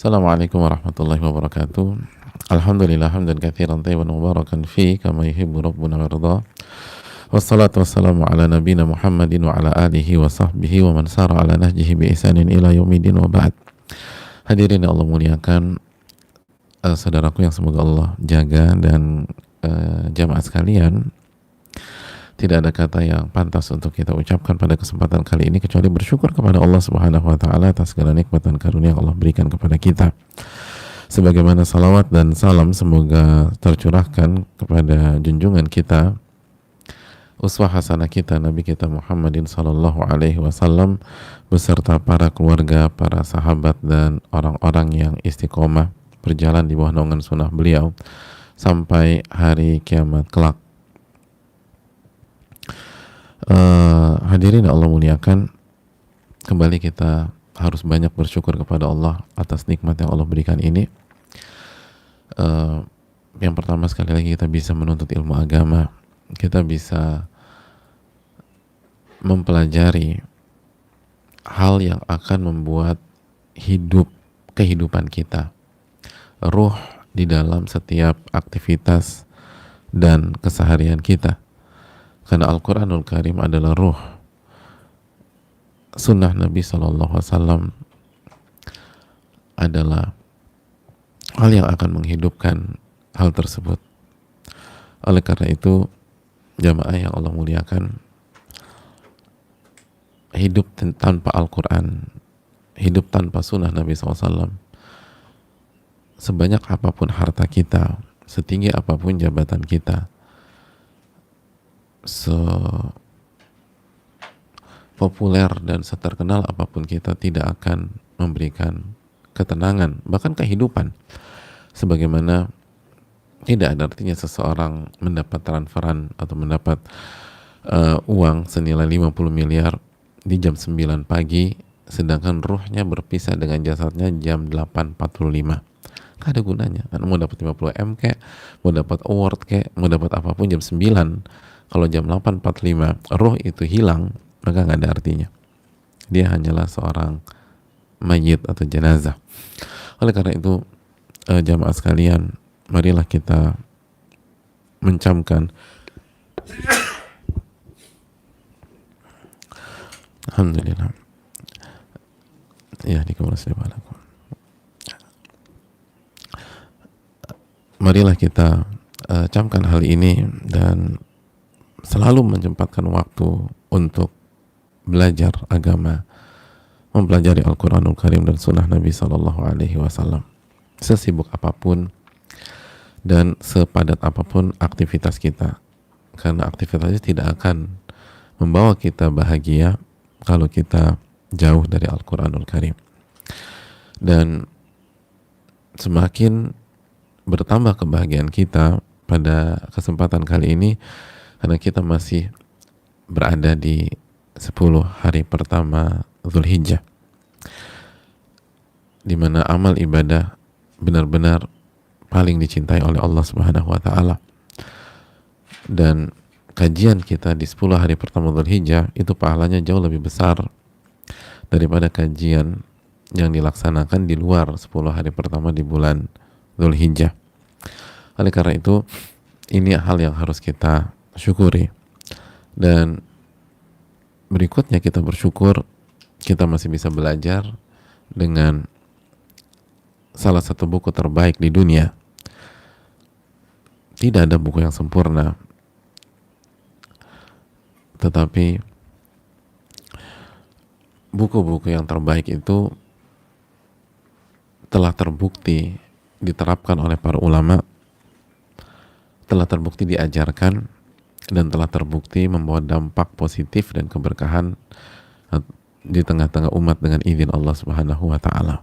Assalamualaikum warahmatullahi wabarakatuh. Alhamdulillah hamdan katsiran thayyiban mubarakan fi kama yuhibbu rabbuna wa yarda. Wassalatu wassalamu ala nabiyyina Muhammadin wa ala alihi wa sahbihi wa man sara ala nahjihi bi ihsanin ila yaumidin wa ba'd. Hadirin yang Allah muliakan, saudaraku yang semoga Allah jaga dan jamaah sekalian, tidak ada kata yang pantas untuk kita ucapkan pada kesempatan kali ini kecuali bersyukur kepada Allah Subhanahu wa taala atas segala nikmat dan karunia yang Allah berikan kepada kita. Sebagaimana salawat dan salam semoga tercurahkan kepada junjungan kita, uswah hasanah kita, Nabi kita Muhammadin sallallahu alaihi wasallam beserta para keluarga, para sahabat dan orang-orang yang istiqomah berjalan di bawah naungan sunnah beliau sampai hari kiamat kelak. Hadirin Allah muliakan, kembali kita harus banyak bersyukur kepada Allah atas nikmat yang Allah berikan ini. Yang pertama, sekali lagi kita bisa menuntut ilmu agama, kita bisa mempelajari hal yang akan membuat kehidupan kita, ruh di dalam setiap aktivitas dan keseharian kita. Karena Al-Quranul Karim adalah ruh, sunnah Nabi SAW adalah hal yang akan menghidupkan hal tersebut. Oleh karena itu, jamaah yang Allah muliakan, hidup tanpa Al-Quran, hidup tanpa sunnah Nabi SAW, sebanyak apapun harta kita, setinggi apapun jabatan kita, populer dan seterkenal apapun kita, tidak akan memberikan ketenangan, bahkan kehidupan. Sebagaimana tidak ada artinya seseorang mendapat transferan atau mendapat uang senilai 50 miliar di jam 9 pagi, sedangkan ruhnya berpisah dengan jasadnya jam 8.45. Gak ada gunanya. Mau dapat 50 M kek, mau dapat award kek, mau dapat apapun jam 9, kalau jam 8.45 ruh itu hilang, maka nggak ada artinya. Dia hanyalah seorang mayit atau jenazah. Oleh karena itu, jamaah sekalian, marilah kita mencamkan Alhamdulillah. Ya, dikabulkan. Marilah kita camkan hal ini dan selalu menyempatkan waktu untuk belajar agama, mempelajari Al-Quranul Karim dan Sunnah Nabi Sallallahu Alaihi Wasallam. Sesibuk apapun dan sepadat apapun aktivitas kita, karena aktivitasnya tidak akan membawa kita bahagia kalau kita jauh dari Al-Quranul Karim. Dan semakin bertambah kebahagiaan kita pada kesempatan kali ini, karena kita masih berada di 10 hari pertama Dzulhijjah, di mana amal ibadah benar-benar paling dicintai oleh Allah Subhanahu wa taala. Dan kajian kita di 10 hari pertama Dzulhijjah itu pahalanya jauh lebih besar daripada kajian yang dilaksanakan di luar 10 hari pertama di bulan Dzulhijjah. Oleh karena itu, ini hal yang harus kita syukuri. Dan berikutnya kita bersyukur kita masih bisa belajar dengan salah satu buku terbaik di dunia. Tidak ada buku yang sempurna, tetapi buku-buku yang terbaik itu telah terbukti diterapkan oleh para ulama, telah terbukti diajarkan, dan telah terbukti membawa dampak positif dan keberkahan di tengah-tengah umat dengan izin Allah Subhanahu wa taala.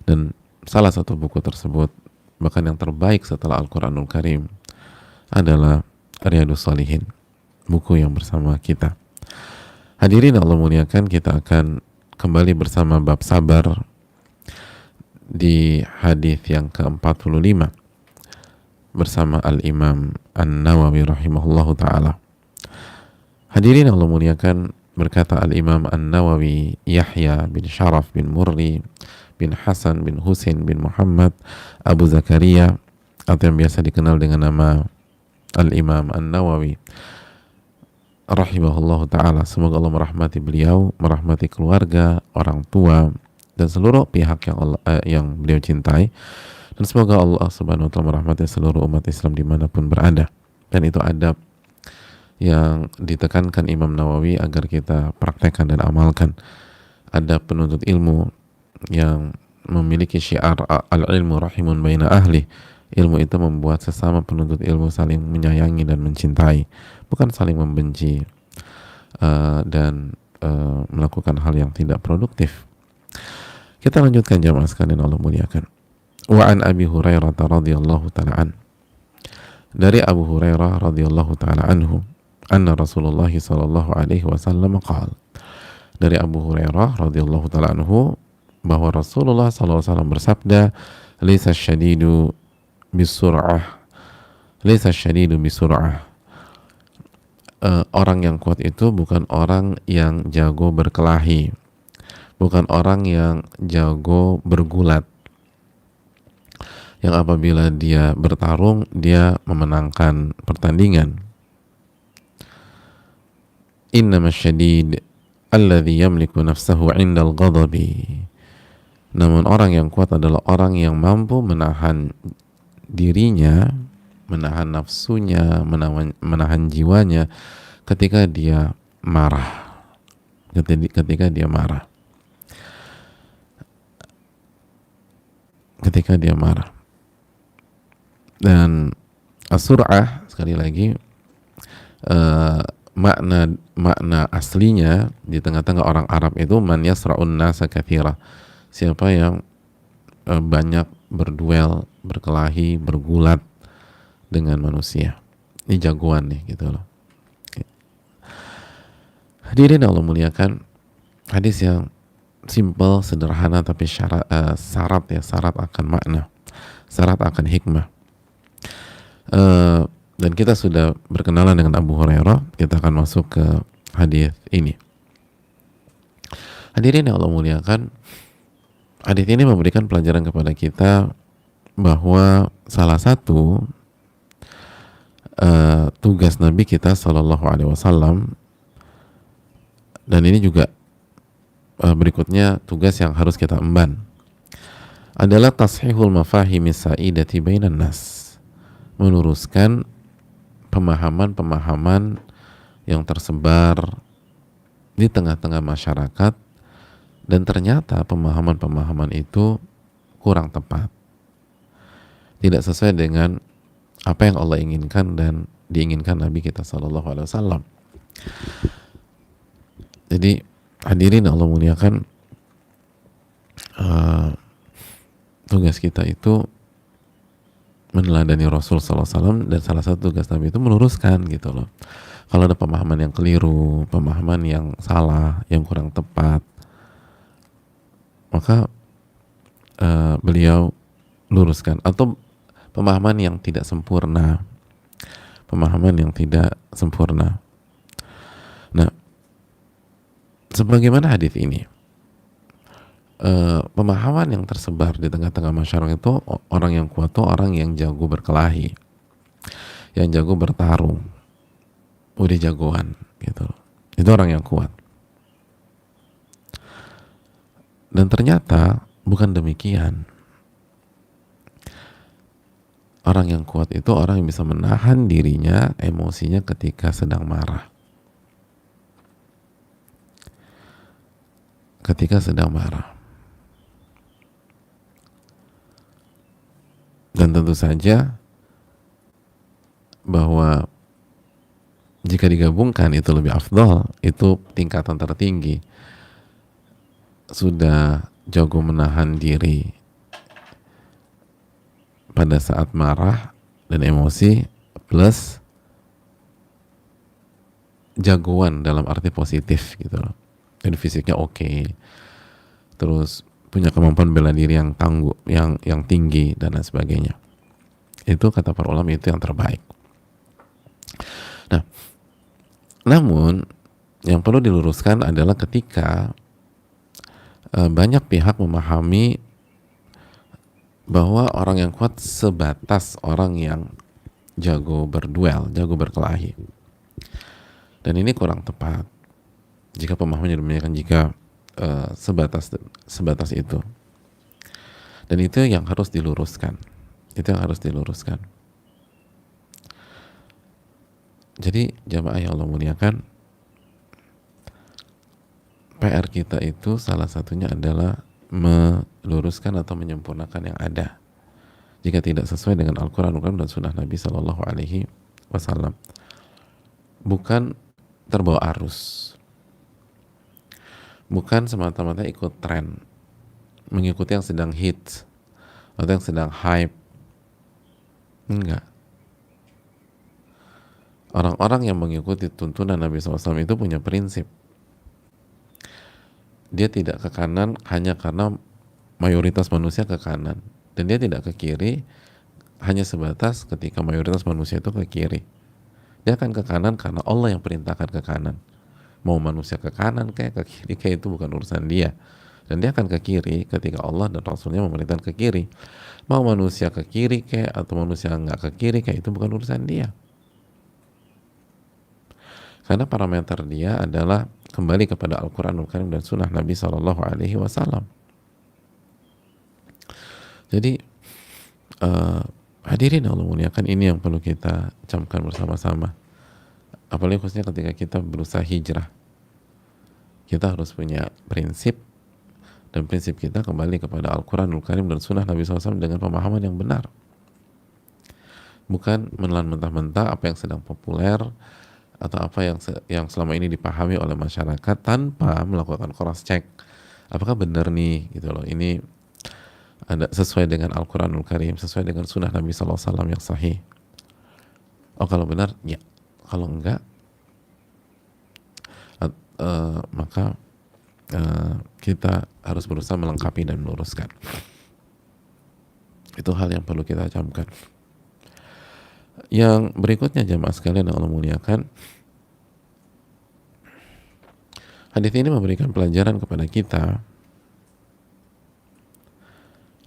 Dan salah satu buku tersebut, bahkan yang terbaik setelah Al-Quranul Karim, adalah Riyadhus Shalihin, buku yang bersama kita. Hadirin Allah muliakan, kita akan kembali bersama bab sabar di hadis yang ke-45 bersama Al-Imam An-Nawawi rahimahullahu ta'ala. Hadirin Allah muliakan, berkata Al-Imam An-Nawawi Yahya bin Sharaf bin Murri bin Hasan bin Husain bin Muhammad Abu Zakaria, atau yang biasa dikenal dengan nama Al-Imam An-Nawawi rahimahullah ta'ala. Semoga Allah merahmati beliau, merahmati keluarga, orang tua, dan seluruh pihak yang beliau cintai. Dan semoga Allah subhanahu wa ta'ala merahmati seluruh umat Islam dimanapun berada. Dan itu adab yang ditekankan Imam Nawawi agar kita praktekkan dan amalkan. Adab penuntut ilmu yang memiliki syiar al-ilmu rahimun baina ahli. Ilmu itu membuat sesama penuntut ilmu saling menyayangi dan mencintai, bukan saling membenci dan melakukan hal yang tidak produktif. Kita lanjutkan jamaah sekalian Allah muliakan. Wa an Abi Hurairah radhiyallahu ta'ala an. Dari Abu Hurairah radhiyallahu ta'ala anhu, anna Rasulullah sallallahu alaihi wasallam qala. Dari Abu Hurairah radhiyallahu ta'ala anhu bahwa Rasulullah sallallahu alaihi wasallam bersabda, "Laisa syadidu bisur'ah." Laisa syadidu bisur'ah. Orang yang kuat itu bukan orang yang jago berkelahi, bukan orang yang jago bergulat, yang apabila dia bertarung dia memenangkan pertandingan. Innama syadid alladhi yamliku nafsahu 'indal ghadabi. Namun orang yang kuat adalah orang yang mampu menahan dirinya, menahan nafsunya, menahan jiwanya ketika dia marah. Ketika dia marah. Ketika dia marah. Dan as-sur'ah, sekali lagi, makna aslinya di tengah-tengah orang Arab itu man yasra'un nasa katsira. Siapa yang banyak berduel, berkelahi, bergulat dengan manusia. Ini jagoan nih, gitu loh. Hadirin Allah muliakan, hadis yang simple, sederhana, tapi syarat akan makna, syarat akan hikmah. Dan kita sudah berkenalan dengan Abu Hurairah. Kita akan masuk ke hadis ini. Hadirin yang Allah muliakan, hadis ini memberikan pelajaran kepada kita bahwa salah satu tugas Nabi kita Sallallahu Alaihi Wasallam, dan ini juga berikutnya tugas yang harus kita emban, adalah tashihul mafahimi sa'idati bainan nas, meluruskan pemahaman-pemahaman yang tersebar di tengah-tengah masyarakat, dan ternyata pemahaman-pemahaman itu kurang tepat, tidak sesuai dengan apa yang Allah inginkan dan diinginkan Nabi kita Sallallahu Alaihi Wasallam. Jadi hadirin Allah muliakan, tugas kita itu meneladani Rasul Sallallahu Alaihi Wasallam, dan salah satu tugas Nabi itu meluruskan, gitu loh. Kalau ada pemahaman yang keliru, pemahaman yang salah, yang kurang tepat, maka beliau luruskan. Atau pemahaman yang tidak sempurna, Nah, sebagaimana hadis ini, pemahaman yang tersebar di tengah-tengah masyarakat itu, orang yang kuat itu orang yang jago berkelahi, yang jago bertarung, udah jagoan, gitu. Itu orang yang kuat. Dan ternyata bukan demikian. Orang yang kuat itu orang yang bisa menahan dirinya, emosinya ketika sedang marah. Ketika sedang marah. Dan tentu saja bahwa jika digabungkan itu lebih afdal, itu tingkatan tertinggi. Sudah jago menahan diri pada saat marah dan emosi, plus jagoan dalam arti positif, gitu loh. Dan fisiknya oke, terus punya kemampuan bela diri yang tangguh, yang tinggi, dan lain sebagainya. Itu kata para ulama itu yang terbaik. Nah, namun yang perlu diluruskan adalah ketika banyak pihak memahami bahwa orang yang kuat sebatas orang yang jago berduel, jago berkelahi. Dan ini kurang tepat. Jika pemahamannya demikian, jika sebatas itu. Dan itu yang harus diluruskan. Itu yang harus diluruskan. Jadi jamaah yang Allah muliakan, PR kita itu salah satunya adalah meluruskan atau menyempurnakan yang ada. Jika tidak sesuai dengan Al-Quran dan Sunnah Nabi Shallallahu Alaihi Wasallam, bukan terbawa arus, bukan semata-mata ikut tren, mengikuti yang sedang hits atau yang sedang hype. Enggak. Orang-orang yang mengikuti tuntunan Nabi SAW itu punya prinsip. Dia tidak ke kanan hanya karena mayoritas manusia ke kanan, dan dia tidak ke kiri hanya sebatas ketika mayoritas manusia itu ke kiri. Dia akan ke kanan karena Allah yang perintahkan ke kanan. Mau manusia ke kanan kayak ke kiri kayak itu bukan urusan dia. Dan dia akan ke kiri ketika Allah dan Rasulnya memerintahkan ke kiri. Mau manusia ke kiri kayak atau manusia nggak ke kiri kayak itu bukan urusan dia. Karena parameter dia adalah kembali kepada Al-Quranul Karim dan Sunnah Nabi Sallallahu Alaihi Wasallam. Jadi hadirin Allah muliakan, ini yang perlu kita camkan bersama-sama. Apalagi khususnya ketika kita berusaha hijrah, kita harus punya prinsip, dan prinsip kita kembali kepada Al-Quranul Karim dan Sunnah Nabi SAW dengan pemahaman yang benar. Bukan menelan mentah-mentah apa yang sedang populer atau apa yang selama ini dipahami oleh masyarakat tanpa melakukan cross check. Apakah benar nih gitu loh, ini ada sesuai dengan Al-Quranul Karim, sesuai dengan Sunnah Nabi SAW yang sahih. Oh kalau benar ya, kalau enggak maka kita harus berusaha melengkapi dan meluruskan. Itu hal yang perlu kita camkan. Yang berikutnya jamaah sekalian yang Allah muliakan, hadis ini memberikan pelajaran kepada kita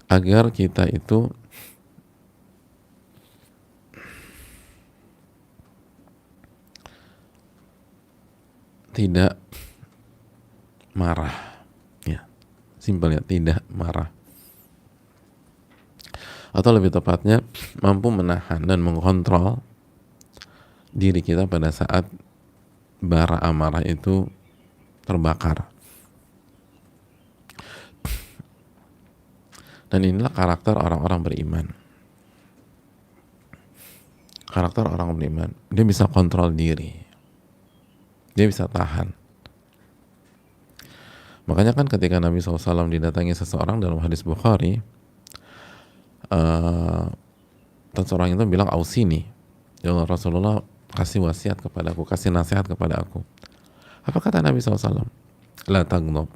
agar kita itu tidak marah, ya, simpelnya tidak marah, atau lebih tepatnya mampu menahan dan mengontrol diri kita pada saat bara amarah itu terbakar. Dan inilah karakter orang-orang beriman. Karakter orang beriman, dia bisa kontrol diri, dia bisa tahan. Makanya kan ketika Nabi SAW didatangi seseorang dalam hadis Bukhari, dan seorang itu bilang, ausini, ya Allah, Rasulullah kasih wasiat kepadaku, kasih nasihat kepada aku. Apa kata Nabi SAW? La tagnob,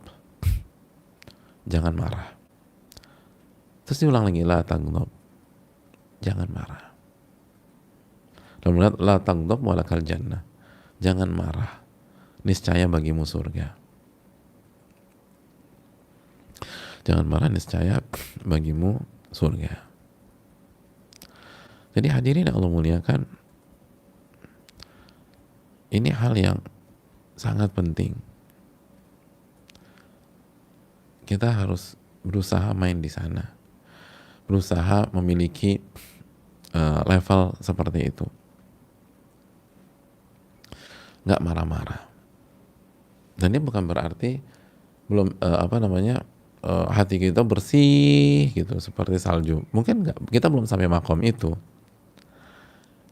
jangan marah. Terus diulang lagi, la tagnob, jangan marah. Dan melihat la tagnob walakal jannah, jangan marah, niscaya bagimu surga. Jangan marah, niscaya bagimu surga. Jadi hadirin yang Allah muliakan, ini hal yang sangat penting. Kita harus berusaha main di sana, berusaha memiliki level seperti itu, nggak marah-marah. Dan ini bukan berarti belum hati kita bersih gitu seperti salju. Mungkin nggak, kita belum sampai makom itu,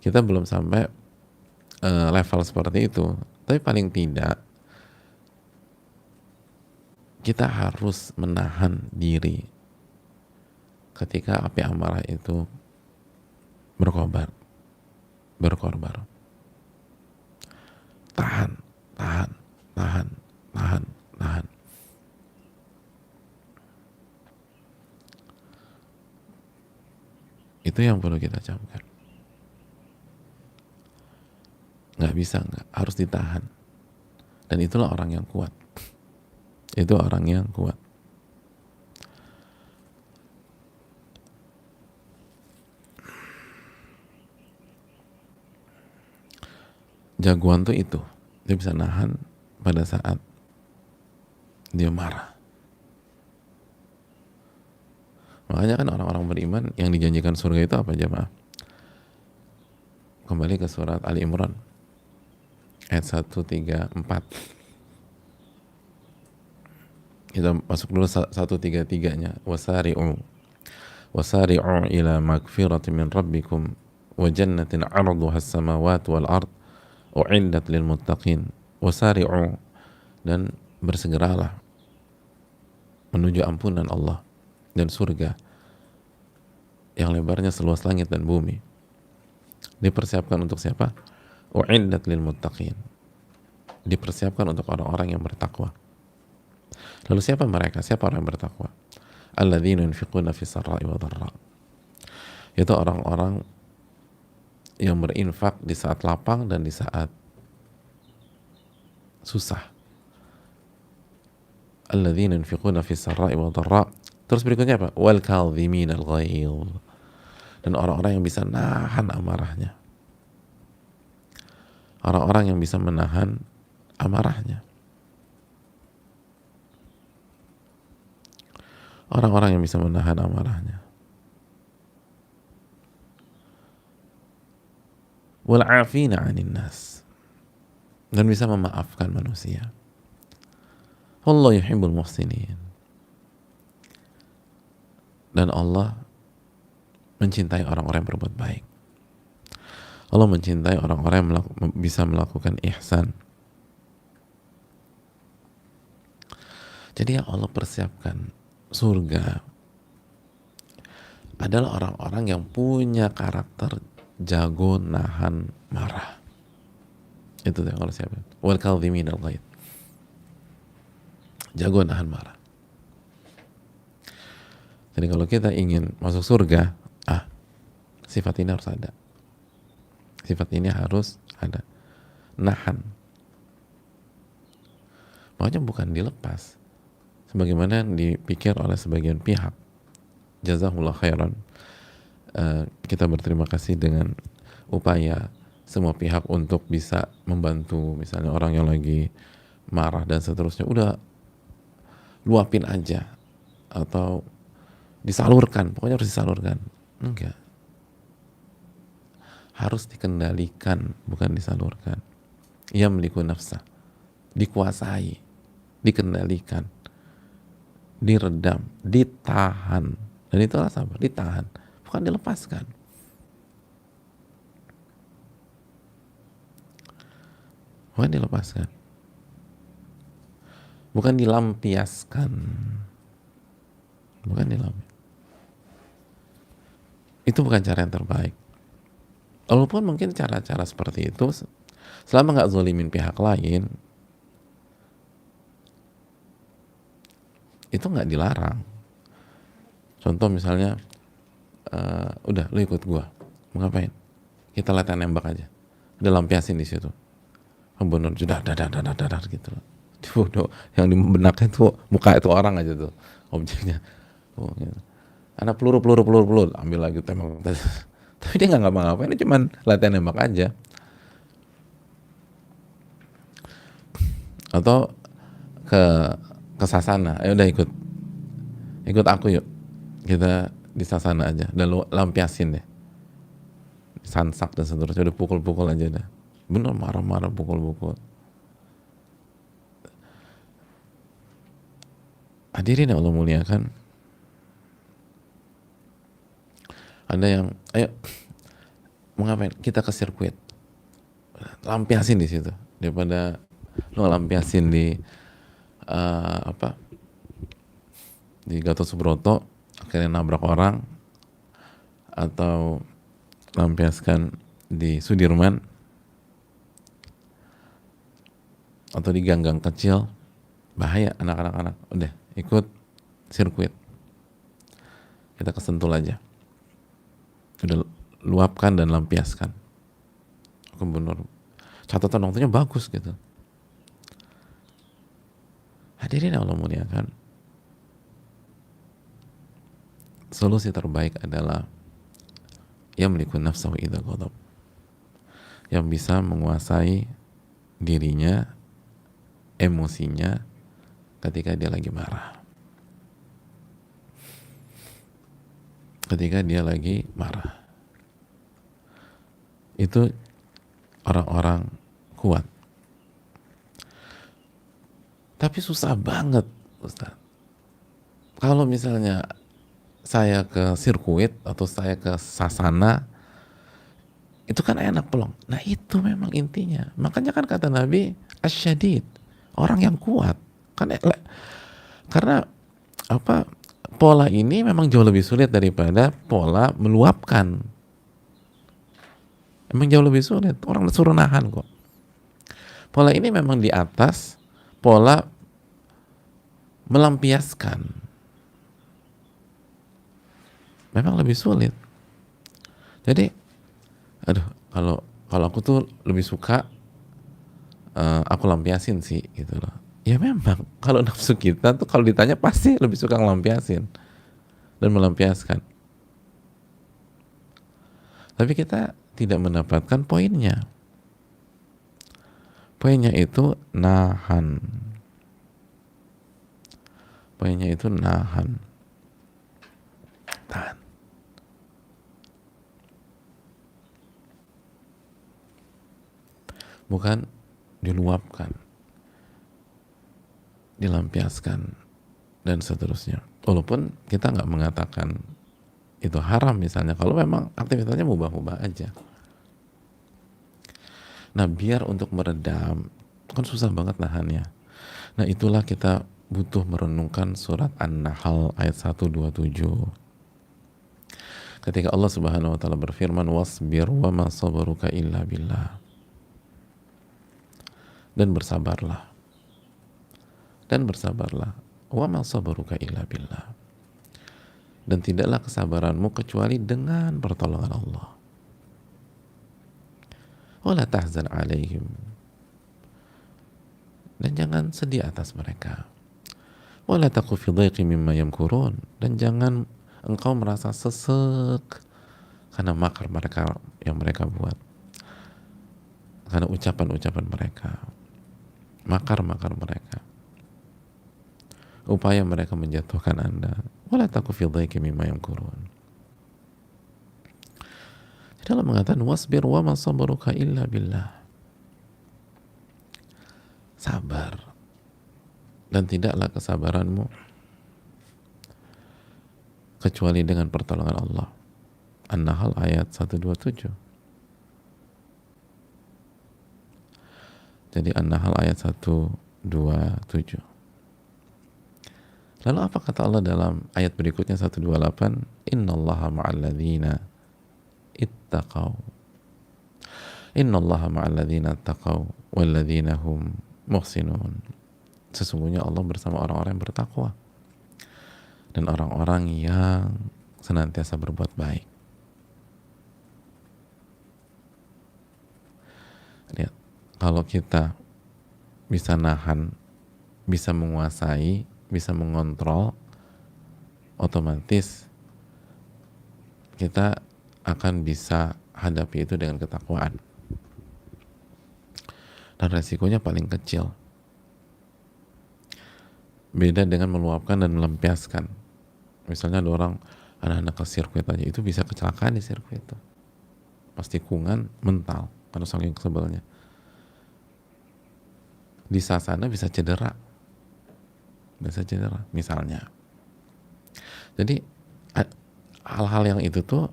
kita belum sampai level seperti itu. Tapi paling tidak kita harus menahan diri ketika api amarah itu berkobar. Tahan. Itu yang perlu kita camkan. Nggak bisa, harus ditahan. Dan itulah orang yang kuat. Itu orang yang kuat. jagoan tuh itu, dia bisa nahan pada saat dia marah. Makanya kan orang-orang beriman yang dijanjikan surga itu apa jemaah? Kembali ke surat Ali Imran ayat 134. Kita masuk dulu 133-nya. Wasari'u ila magfiratin min rabbikum wa jannatin 'arduha as-samawati wal ard u'iddat lil muttaqin. Wasari'u, dan bersegeralah menuju ampunan Allah dan surga yang lebarnya seluas langit dan bumi. Dipersiapkan untuk siapa? U'iddat lil muttaqin. Dipersiapkan untuk orang-orang yang bertakwa. Lalu siapa mereka? Siapa orang yang bertakwa? Alladzina yunfiquna fis sarra'i wa dharra. Itu orang-orang yang berinfak di saat lapang dan di saat susah. Alladzina yunfiquna fis sarra'i wa dharra. Terus berikutnya apa? Wal kadhimin al-ghaidh. Dan orang-orang yang bisa nahan amarahnya. Orang-orang yang bisa menahan amarahnya. Orang-orang yang bisa menahan amarahnya. Wal 'afina 'anil nas. Dan bisa memaafkan manusia. Wallahu yuhibbul muhsinin. Dan Allah mencintai orang-orang yang berbuat baik. Allah mencintai orang-orang yang bisa melakukan ihsan. Jadi yang Allah persiapkan surga adalah orang-orang yang punya karakter jago nahan marah. Itu yang Allah siapkan. Wal kadhimin al-ghaidh. Jago nahan marah. Jadi kalau kita ingin masuk surga, sifat ini harus ada. Sifat ini harus ada. Nahan. Makanya bukan dilepas. Sebagaimana dipikir oleh sebagian pihak. Jazakumullah khairan. Kita berterima kasih dengan upaya semua pihak untuk bisa membantu, misalnya orang yang lagi marah dan seterusnya, udah luapin aja atau disalurkan, pokoknya harus disalurkan. Enggak, harus dikendalikan, bukan disalurkan. Yamliku nafsa, dikuasai, dikendalikan, diredam, ditahan. Dan itulah sabar, ditahan, bukan dilepaskan. Bukan dilepaskan, bukan dilampiaskan, bukan dilampiaskan. Itu bukan cara yang terbaik. Walaupun mungkin cara-cara seperti itu, selama nggak zolimin pihak lain, itu nggak dilarang. Contoh misalnya, udah lu ikut gua, mau ngapain? Kita latihan nembak aja, udah lampiasin di situ. Bener, sudah dadar gitu. Bodoh, yang di benaknya tuh muka itu orang aja tuh objeknya. Oh, gitu. Anak peluru, ambil lagi tembak. Tapi dia nggak ngapa-ngapain, dia cuman latihan nembak aja. Atau ke Sasana, udah ikut aku yuk, kita di Sasana aja, dan lu lampiasin deh, sansak dan seterusnya, udah pukul aja dah. Bener, marah-marah, pukul. Hadirin yang Allah muliakan, ada yang, ayo mau ngapain? Kita ke sirkuit, lampiasin di situ, daripada lo lampiasin di di Gatot Subroto akhirnya nabrak orang, atau lampiaskan di Sudirman, atau di gang-gang kecil, bahaya anak-anak. Udah ikut sirkuit, kita ke Sentul aja, udah luapkan dan lampiaskan. Bener, catatan waktunya bagus gitu. Hadirin Allah muliakan, solusi terbaik adalah yamliku nafsahu idza ghadab. yang bisa menguasai dirinya, emosinya ketika dia lagi marah. Ketika dia lagi marah. Itu orang-orang kuat. Tapi susah banget, Ustaz. Kalau misalnya saya ke sirkuit atau saya ke sasana, itu kan enak pelong. Nah itu memang intinya. Makanya kan kata Nabi, asyadid, orang yang kuat. Karena apa? Pola ini memang jauh lebih sulit daripada pola meluapkan. Emang jauh lebih sulit. Orang disuruh nahan kok. Pola ini memang di atas pola melampiaskan. Memang lebih sulit. Jadi, aduh, kalau aku tuh lebih suka aku lampiasin sih, gitu loh. Ya memang, kalau nafsu kita tuh kalau ditanya pasti lebih suka ngelampiasin dan melampiaskan. Tapi kita tidak mendapatkan poinnya. Poinnya itu nahan. Poinnya itu nahan. Tahan. Bukan diluapkan, dilampiaskan, dan seterusnya. Walaupun kita nggak mengatakan itu haram misalnya, kalau memang aktivitasnya mubah-mubah aja. Nah biar untuk meredam, kan susah banget nahannya. Nah itulah kita butuh merenungkan surat An-Nahl ayat 127. Ketika Allah Subhanahu wa taala berfirman, wasbir wa ma sabruka illa billah. Dan bersabarlah. Dan bersabarlah. Wa ma sabruka illa billah. Dan tidaklah kesabaranmu kecuali dengan pertolongan Allah. Wala tahzan alaihim. Dan jangan sedih atas mereka. Wala taku fi dhaiqin mimma yamkurun. Dan jangan engkau merasa sesek karena makar mereka yang mereka buat. Karena ucapan-ucapan mereka. Makar-makar mereka. Upaya mereka menjatuhkan Anda. Wala taku fi dhaiqin mimma yamkurun. Jadi Allah mengatakan wasbir wa ma sabruka illa billah. Sabar. Dan tidaklah kesabaranmu kecuali dengan pertolongan Allah. An-Nahl ayat 127. Jadi An-Nahl ayat 127. Lalu apa kata Allah dalam ayat berikutnya 128? Innallaha ma'al ladzina ittaqau. Innallaha ma'al ladzina ittaqau wal ladzina hum muhsinun. Sesungguhnya Allah bersama orang-orang yang bertakwa dan orang-orang yang senantiasa berbuat baik. Lihat, kalau kita bisa nahan, bisa menguasai, bisa mengontrol, otomatis kita akan bisa hadapi itu dengan ketakwaan. Dan resikonya paling kecil. Beda dengan meluapkan dan melampiaskan. Misalnya ada orang, anak-anak ke sirkuit aja, itu bisa kecelakaan di sirkuit itu. Pas tikungan, mental, karena saking sebelnya. Di sasana bisa cedera. Bisa cedera, misalnya. Jadi, hal-hal yang itu tuh,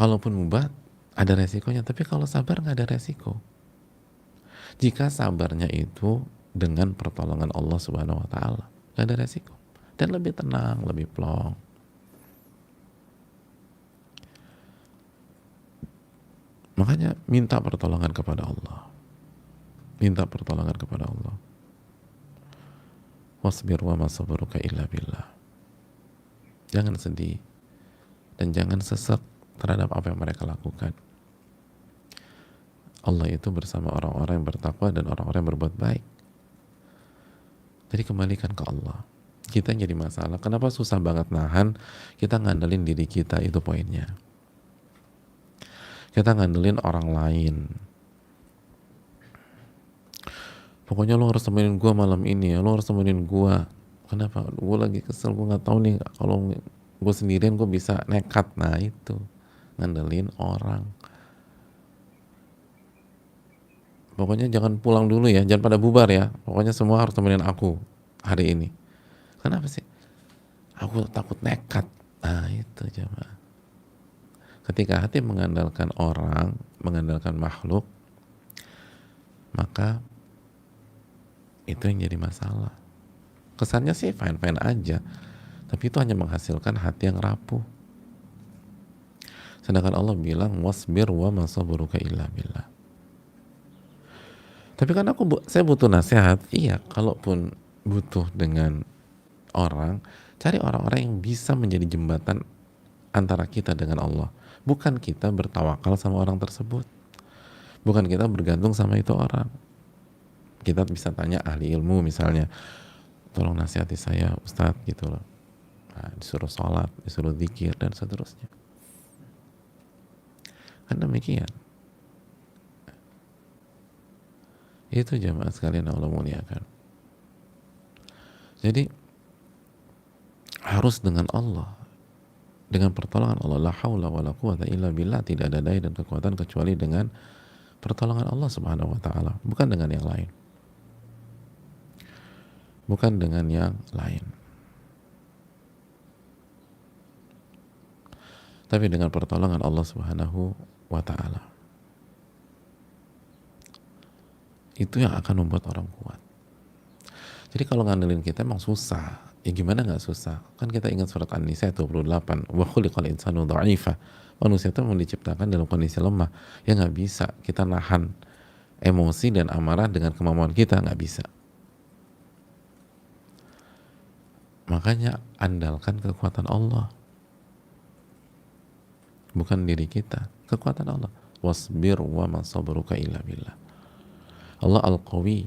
kalaupun mubah, ada resikonya. Tapi kalau sabar, nggak ada resiko. Jika sabarnya itu dengan pertolongan Allah Subhanahu wa taala, nggak ada resiko. Dan lebih tenang, lebih plong. Makanya minta pertolongan kepada Allah. Minta pertolongan kepada Allah. Wasbir wa ma sabruka illa billah. Jangan sedih dan jangan sesek terhadap apa yang mereka lakukan. Allah itu bersama orang-orang yang bertakwa dan orang-orang yang berbuat baik. Jadi kembalikan ke Allah. Kita yang jadi masalah. Kenapa susah banget nahan? Kita ngandelin diri kita, itu poinnya. kita ngandelin orang lain. Pokoknya lo harus temenin gue malam ini ya, lo harus temenin gue. Kenapa? Gue lagi kesel, gue nggak tahu nih kalau gue sendirian gue bisa nekat. Nah itu ngandelin orang. Pokoknya jangan pulang dulu ya, jangan pada bubar ya. Pokoknya semua harus temenin aku hari ini. Kenapa sih? Aku takut nekat. Nah itu jemaah. Ketika hati mengandalkan orang, mengandalkan makhluk, maka itu yang jadi masalah. Kesannya sih fine-fine aja, tapi itu hanya menghasilkan hati yang rapuh. Sedangkan Allah bilang wasbir wa ma sabruka illa billah. Tapi kan saya butuh nasihat. Iya, kalaupun butuh dengan orang, cari orang-orang yang bisa menjadi jembatan antara kita dengan Allah. Bukan kita bertawakal sama orang tersebut. Bukan kita bergantung sama itu orang. Kita bisa tanya ahli ilmu misalnya, tolong nasihati saya Ustadz gitu loh. Nah, disuruh sholat, disuruh zikir dan seterusnya. Kan demikian. Itu jamaah sekalian Allah muliakan. Jadi harus dengan Allah, dengan pertolongan Allah. La haula wala quwata illa billah. Tidak ada daya dan kekuatan kecuali dengan pertolongan Allah subhanahu wa ta'ala, bukan dengan yang lain. Bukan dengan yang lain. Tapi dengan pertolongan Allah subhanahu wa ta'ala. Itu yang akan membuat orang kuat. Jadi kalau ngandelin kita emang susah. Ya gimana gak susah? Kan kita ingat surat An-Nisa 28. Wa khuliqal insanu dha'ifa. Manusia itu memang diciptakan dalam kondisi lemah. Ya gak bisa kita nahan emosi dan amarah dengan kemampuan kita. Gak bisa. Makanya andalkan kekuatan Allah. Bukan diri kita. Kekuatan Allah. Wasbir wa ma sabruka illa billah. Allah al-qawi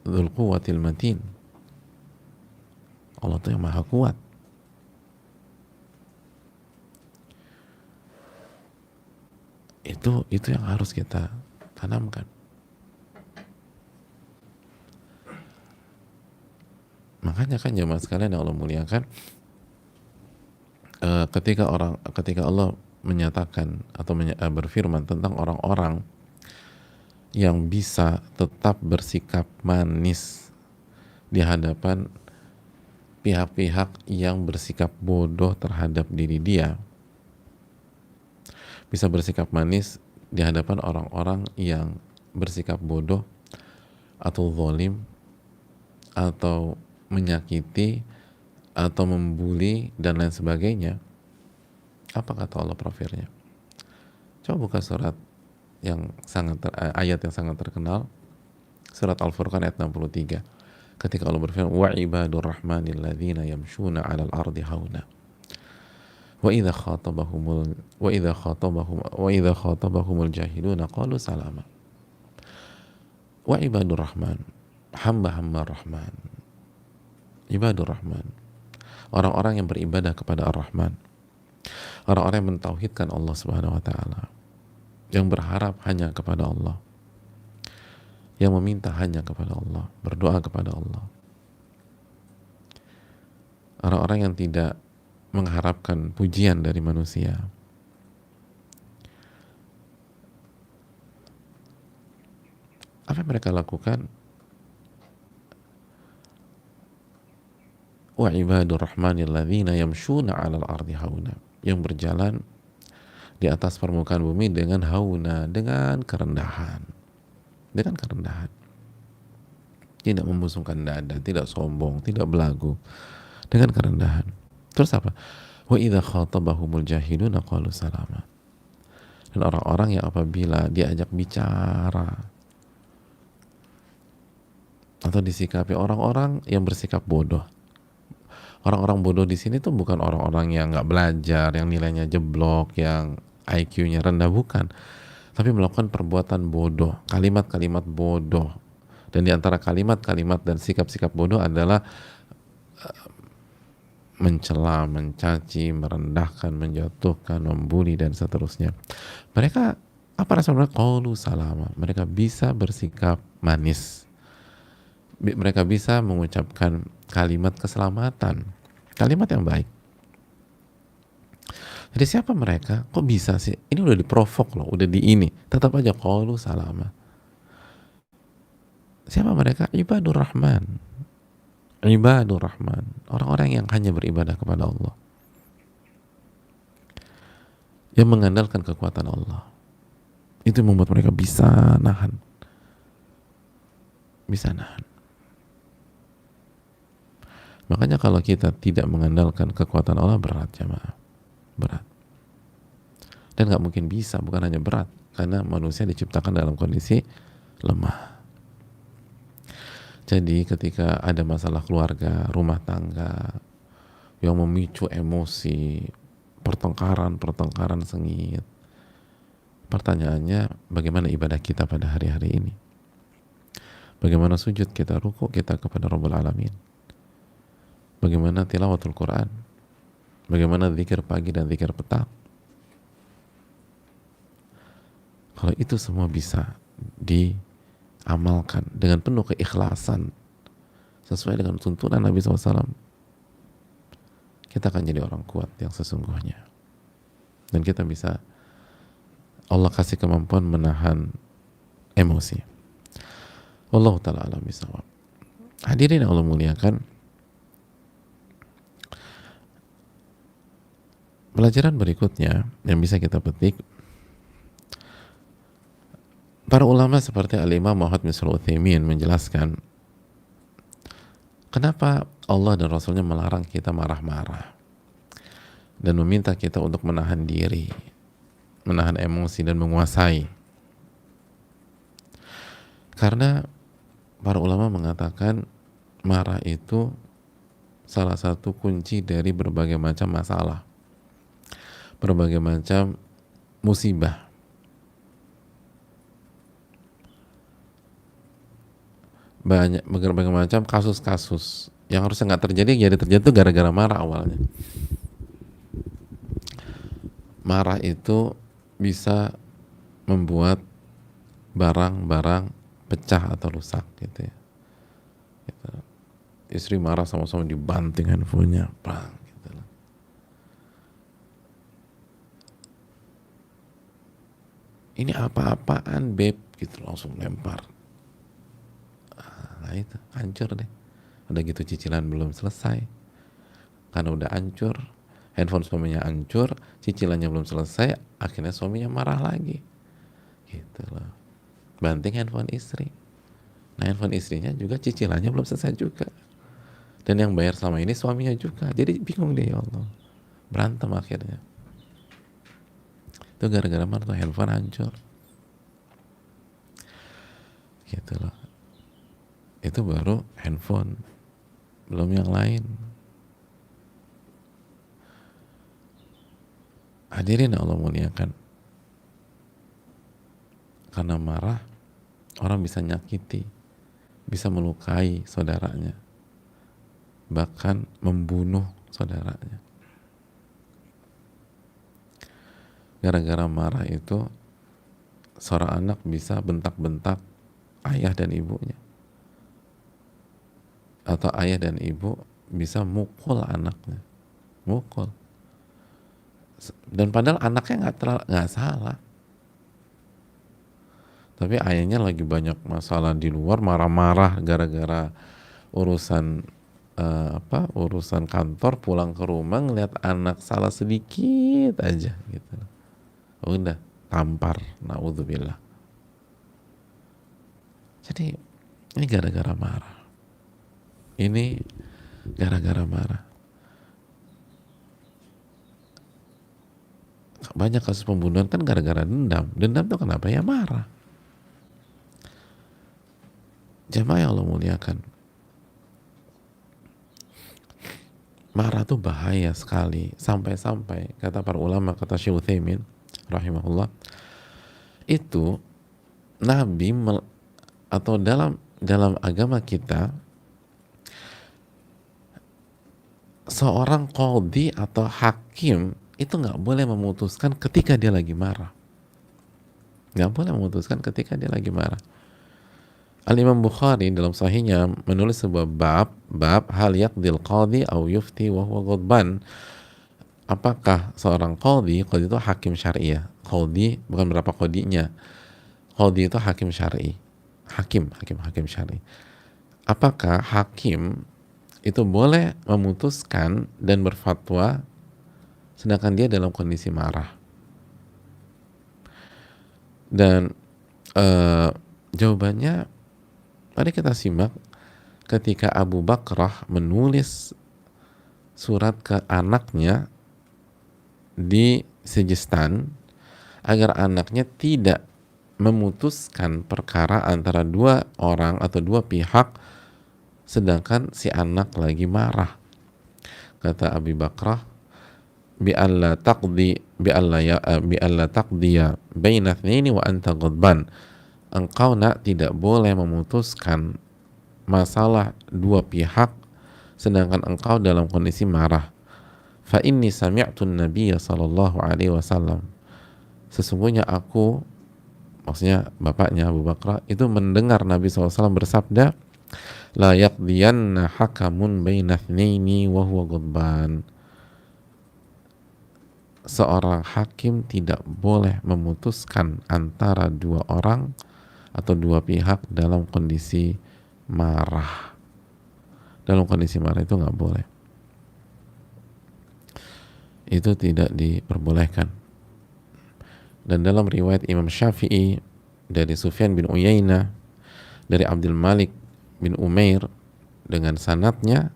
dzul quwwatil matin. Allah itu yang maha kuat. Itu yang harus kita tanamkan. Makanya kan jemaah sekalian yang Allah muliakan, ketika Allah menyatakan atau berfirman tentang orang-orang yang bisa tetap bersikap manis di hadapan pihak-pihak yang bersikap bodoh terhadap diri dia, bisa bersikap manis di hadapan orang-orang yang bersikap bodoh atau zalim atau menyakiti atau membuli dan lain sebagainya. Apa kata Allah profilnya? Coba buka surat yang ayat yang sangat terkenal, surat Al-Furqan ayat 63. Ketika Allah berfirman, wa ibadur rahmanil ladzina yamshuna 'alal ardi hauna wa idza khatabahumul jahiluna qalu salama. Wa ibadur rahman, hamba-hamba rahman, ibadur rahman, orang-orang yang beribadah kepada Ar-Rahman, orang-orang yang mentauhidkan Allah subhanahu wa ta'ala, yang berharap hanya kepada Allah, yang meminta hanya kepada Allah, berdoa kepada Allah, orang-orang yang tidak mengharapkan pujian dari manusia. Apa yang mereka lakukan? Wa ibadur rahmanil ladzina yamshuna 'alal ardi hauna, yang berjalan di atas permukaan bumi dengan hauna, dengan kerendahan. Dengan kerendahan. Tidak membusungkan dada, tidak sombong, tidak belagu. Dengan kerendahan. Terus apa? Wa idza khatabahumul jahiluna qalu salama. Dan orang-orang yang apabila diajak bicara atau disikapi orang-orang yang bersikap bodoh. Orang-orang bodoh di sini tuh bukan orang-orang yang nggak belajar, yang nilainya jeblok, yang IQ-nya rendah, bukan. Tapi melakukan perbuatan bodoh, kalimat-kalimat bodoh. Dan di antara kalimat-kalimat dan sikap-sikap bodoh adalah mencela, mencaci, merendahkan, menjatuhkan, membuli, dan seterusnya. Mereka Apa respon mereka? Qalu salama. Mereka bisa bersikap manis. Mereka bisa mengucapkan kalimat keselamatan, kalimat yang baik. Jadi siapa mereka? Kok bisa sih? Ini udah diprovok loh, udah di ini. Tetap aja qalu salama. Siapa mereka? Ibadur Rahman. Ibadur Rahman. Orang-orang yang hanya beribadah kepada Allah. Yang mengandalkan kekuatan Allah. Itu yang membuat mereka bisa nahan. Bisa nahan. Makanya kalau kita tidak mengandalkan kekuatan Allah, berat jamaah. Berat. Dan gak mungkin bisa, bukan hanya berat. Karena manusia diciptakan dalam kondisi lemah. Jadi ketika ada masalah keluarga, rumah tangga, yang memicu emosi, pertengkaran sengit, pertanyaannya bagaimana ibadah kita pada hari-hari ini? Bagaimana sujud kita, rukuk kita kepada Rabbul Alamin? Bagaimana tilawatul Quran? Bagaimana zikir pagi dan zikir petang? Kalau itu semua bisa diamalkan dengan penuh keikhlasan sesuai dengan tuntunan Nabi SAW, kita akan jadi orang kuat yang sesungguhnya. Dan kita bisa, Allah kasih kemampuan menahan emosi. Wallahu ta'ala alam bisawab. Hadirin yang Allah muliakan, pelajaran berikutnya yang bisa kita petik, para ulama seperti Al-Imam Muhammad bin Shalih Al-Utsaimin menjelaskan kenapa Allah dan Rasulnya melarang kita marah-marah dan meminta kita untuk menahan diri, menahan emosi dan menguasai. Karena para ulama mengatakan marah itu salah satu kunci dari berbagai macam masalah, berbagai macam musibah. Berbagai macam kasus-kasus yang harusnya nggak terjadi jadi terjadi itu gara-gara marah awalnya. Marah itu bisa membuat barang-barang pecah atau rusak gitu ya. Gitu. Istri marah sama-sama dibanting handphonenya, bang. Gitu. Ini apa-apaan beb, gitu langsung lempar. Nah itu hancur deh. Udah gitu cicilan belum selesai. Karena udah hancur, handphone suaminya hancur, cicilannya belum selesai, akhirnya suaminya marah lagi. Gitu loh. Banting handphone istri. Nah handphone istrinya juga cicilannya belum selesai juga. Dan yang bayar selama ini suaminya juga. Jadi bingung deh, ya Allah. Berantem akhirnya. Itu gara-gara marah tuh handphone hancur. Gitu loh. Itu baru handphone, belum yang lain. Hadirin Allah muliakan, karena marah orang bisa nyakiti, bisa melukai saudaranya, bahkan membunuh saudaranya. Gara-gara marah itu seorang anak bisa bentak-bentak ayah dan ibunya, atau ayah dan ibu bisa mukul anaknya, mukul. Dan padahal anaknya nggak salah, tapi ayahnya lagi banyak masalah di luar, marah-marah gara-gara urusan urusan kantor, pulang ke rumah ngeliat anak salah sedikit aja gitu, udah tampar, naudzubillah. Jadi ini gara-gara marah. Ini gara-gara marah. Banyak kasus pembunuhan kan gara-gara dendam. Dendam tuh kenapa? Ya marah. Jamaah yang Allah muliakan, marah tuh bahaya sekali. Sampai-sampai kata para ulama, kata Syekh Utsaimin rahimahullah, itu Nabi atau dalam agama kita, seorang qadhi atau hakim itu nggak boleh memutuskan ketika dia lagi marah. nggak boleh memutuskan ketika dia lagi marah. Al-Imam Bukhari dalam sahihnya menulis sebuah bab hal yaqdil qadhi au yufti wa huwa ghadban. Apakah seorang qadhi itu hakim syariah. Qadhi bukan berapa qadhinya. Qadhi itu hakim syar'i. Hakim syar'i. Apakah hakim itu boleh memutuskan dan berfatwa sedangkan dia dalam kondisi marah? Dan jawabannya mari kita simak ketika Abu Bakrah menulis surat ke anaknya di Sijistan agar anaknya tidak memutuskan perkara antara dua orang atau dua pihak sedangkan si anak lagi marah. Kata Abu Bakrah, bi alla taqdiya baina itsnaini wa anta ghadban. Engkau nak tidak boleh memutuskan masalah dua pihak sedangkan engkau dalam kondisi marah. Fa inni sami'tu an-nabiyya sallallahu alaihi wasallam. Sesungguhnya aku, maksudnya bapaknya Abu Bakar, itu mendengar Nabi SAW bersabda, la yaqdiyanna hakamun baina itsnaini wa huwa ghadban. Seorang hakim tidak boleh memutuskan antara dua orang atau dua pihak dalam kondisi marah. Dalam kondisi marah itu nggak boleh. Itu tidak diperbolehkan. Dan dalam riwayat Imam Syafi'i dari Sufyan bin Uyainah dari Abdul Malik bin Umair dengan sanadnya,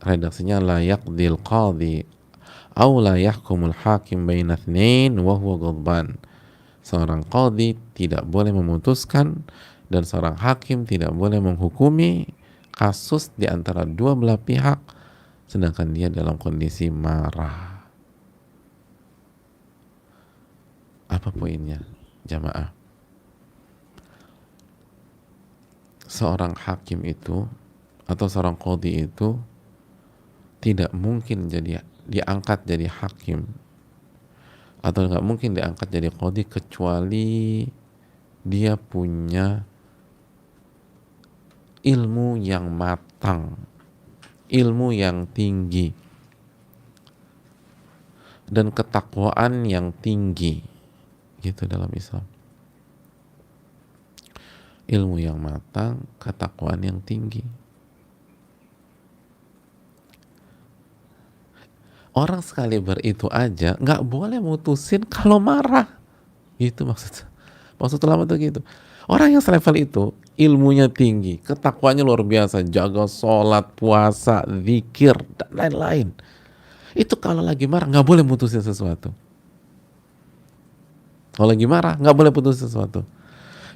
redaksinya la yaqdil qadhi aw la yahkumul hakim baina itsnain wa huwa ghadban. Seorang qadhi tidak boleh memutuskan dan seorang hakim tidak boleh menghukumi kasus di antara dua belah pihak sedangkan dia dalam kondisi marah. Apa poinnya, jamaah? Seorang hakim itu atau seorang qadhi itu tidak mungkin diangkat jadi hakim atau nggak mungkin diangkat jadi qadhi kecuali dia punya ilmu yang matang, ilmu yang tinggi, dan ketakwaan yang tinggi. Gitu dalam Islam. Ilmu yang matang, ketakwaan yang tinggi. Orang sekali beritu aja nggak boleh mutusin kalau marah. Gitu maksud ulama itu gitu. Orang yang selevel itu ilmunya tinggi, ketakwaannya luar biasa, jaga sholat, puasa, zikir, dan lain-lain. Itu kalau lagi marah nggak boleh mutusin sesuatu. Kalau lagi marah nggak boleh putus sesuatu.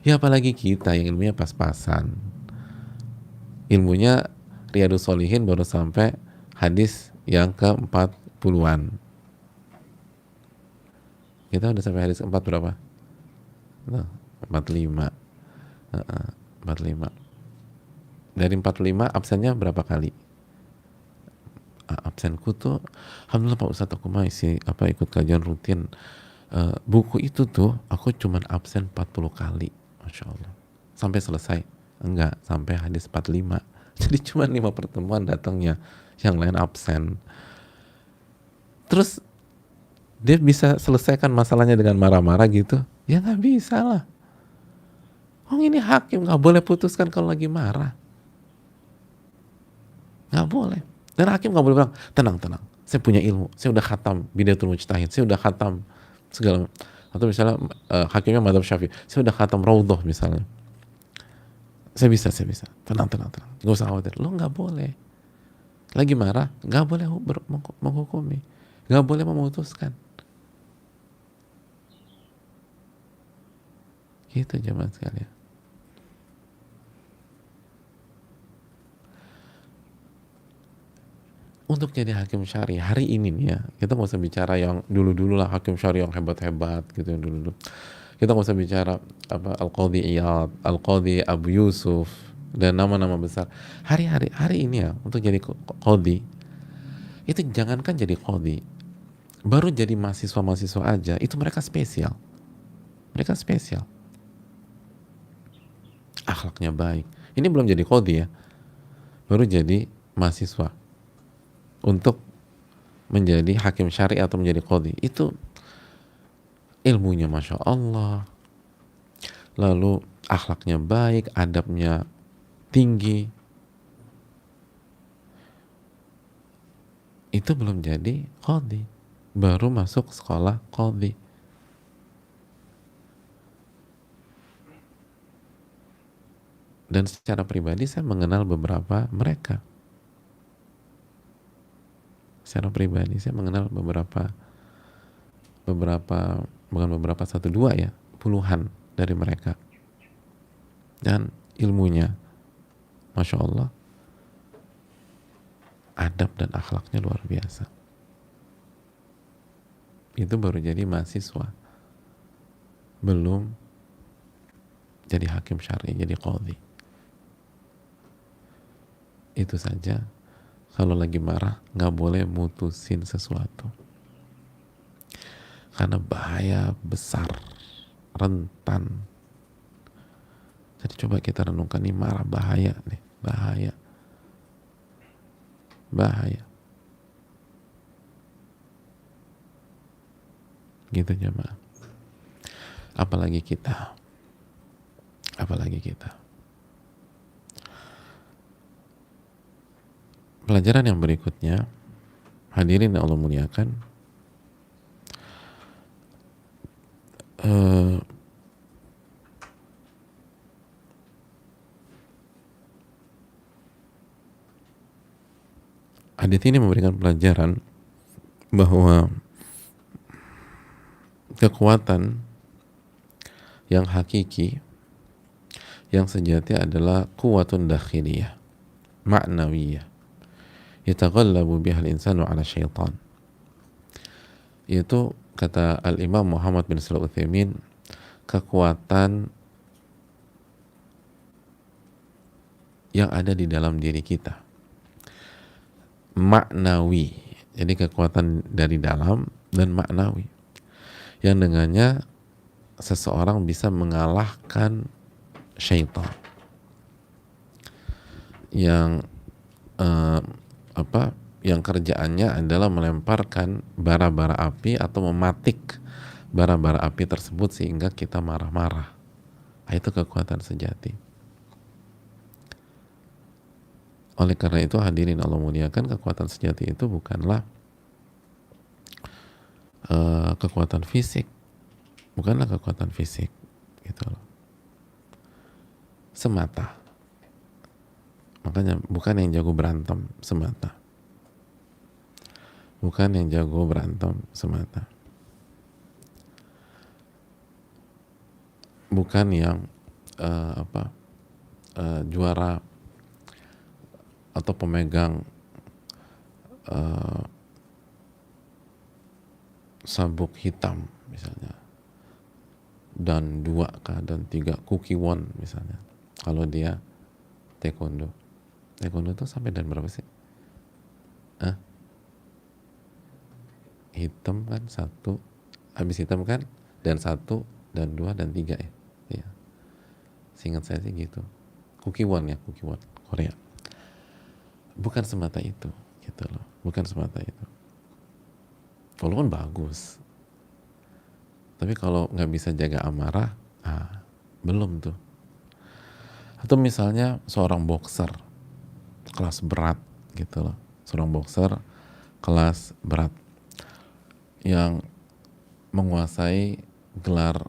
Ya apalagi kita yang ilmunya pas-pasan. Ilmunya Riyadhus Shalihin baru sampai hadis yang ke-40-an. Kita udah sampai hadis ke-4 berapa? Nah, 45. 45. Dari 45 absennya berapa kali? Absenku tuh alhamdulillah Pak Ustadz, aku masih ikut kajian rutin. Buku itu tuh aku cuman absen 40 kali, Masya Allah, sampai selesai. Enggak, sampai hadis 45. Jadi cuma 5 pertemuan datangnya, yang lain absen. Terus dia bisa selesaikan masalahnya dengan marah-marah gitu? Ya nggak bisa lah. Oh ini hakim nggak boleh putuskan kalau lagi marah, nggak boleh. Dan hakim nggak boleh bilang tenang, saya punya ilmu, saya udah khatam Bidayatul Mujtahid, saya udah khatam segala. Atau misalnya hakimnya madzhab Syafi'i, saya udah khatam Raudhah misalnya, saya bisa, tenang, nggak usah khawatir. Lo nggak boleh, lagi marah nggak boleh menghukumi, nggak boleh memutuskan. Gitu jemaah sekalian. Untuk jadi hakim syari hari ini nih ya, kita nggak usah bicara yang dulu-dulu lah, hakim syari yang hebat-hebat gitu yang dulu-dulu. Kita nggak usah bicara Al-Qadhi Iyad, Al-Qadhi Abu Yusuf dan nama-nama besar. Hari ini ya, untuk jadi qadhi itu jangankan jadi qadhi, baru jadi mahasiswa aja itu mereka spesial. Mereka spesial, akhlaknya baik. Ini belum jadi qadhi ya, baru jadi mahasiswa untuk menjadi hakim syari atau menjadi qadhi. Itu ilmunya Masya Allah, lalu akhlaknya baik, adabnya tinggi. Itu belum jadi qadhi, baru masuk sekolah qadhi. Dan secara pribadi saya mengenal beberapa mereka. Secara pribadi saya mengenal beberapa bukan beberapa, satu dua ya, puluhan dari mereka. Dan ilmunya Masya Allah, adab dan akhlaknya luar biasa. Itu baru jadi mahasiswa, belum jadi hakim syar'i, jadi qadhi. Itu saja, kalau lagi marah nggak boleh mutusin sesuatu, karena bahaya besar, rentan. Jadi coba kita renungkan, nih marah bahaya nih, bahaya gitu jemaah. Apalagi kita pelajaran yang berikutnya, hadirin yang Allah muliakan, hadits ini memberikan pelajaran bahwa kekuatan yang hakiki, yang sejati adalah quwwatun dakhiliyah, ma'nawiyah, yataghallabu biha al-insanu 'ala syaitan. Itu kata Al-Imam Muhammad bin Shalih Al-Utsaimin, kekuatan yang ada di dalam diri kita, maknawi. Jadi kekuatan dari dalam dan maknawi, yang dengannya seseorang bisa mengalahkan syaitan yang yang kerjaannya adalah melemparkan bara-bara api atau mematik bara-bara api tersebut sehingga kita marah-marah. Itu kekuatan sejati. Oleh karena itu hadirin Allah muliakan, kekuatan sejati itu bukanlah kekuatan fisik, gitu loh, semata. Makanya bukan yang jago berantem semata, bukan yang juara atau pemegang sabuk hitam misalnya, dan 2 dan 3 kukiwon misalnya. Kalau dia taekwondo itu sampai dan berapa sih? Hitam kan 1, habis hitam kan, dan 1 dan 2 dan 3 ya. Iya. Seingat saya sih gitu. Kukiwon Korea. Bukan semata itu, gitu loh. Bukan semata itu. Walaupun bagus, tapi kalau nggak bisa jaga amarah, belum tuh. Atau misalnya seorang boxer kelas berat, gitu loh. Seorang boxer kelas berat yang menguasai gelar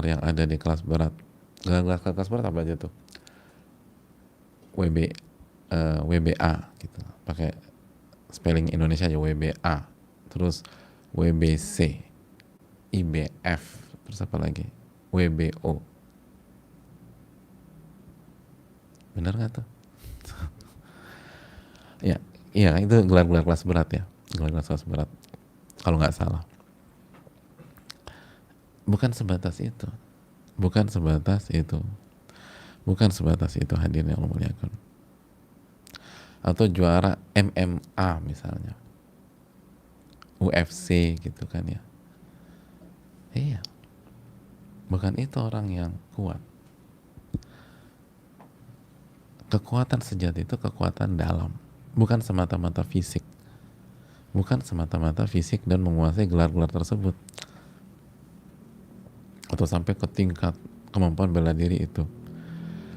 yang ada di kelas berat. Gelar kelas berat apa aja tuh? WBA gitu. Pakai spelling Indonesia aja, WBA. Terus WBC, IBF, terus apa lagi? WBO. Benar nggak tuh? Ya, iya itu gelar-gelar kelas berat ya, gelar-gelar kelas berat. Kalau nggak salah. Bukan sebatas itu hadirin yang Allah muliakan. Atau juara MMA misalnya, UFC gitu kan ya. Iya, Bukan itu orang yang kuat. Kekuatan sejati itu kekuatan dalam, bukan semata-mata fisik. Bukan semata-mata fisik dan menguasai gelar-gelar tersebut. Atau sampai ke tingkat kemampuan bela diri itu.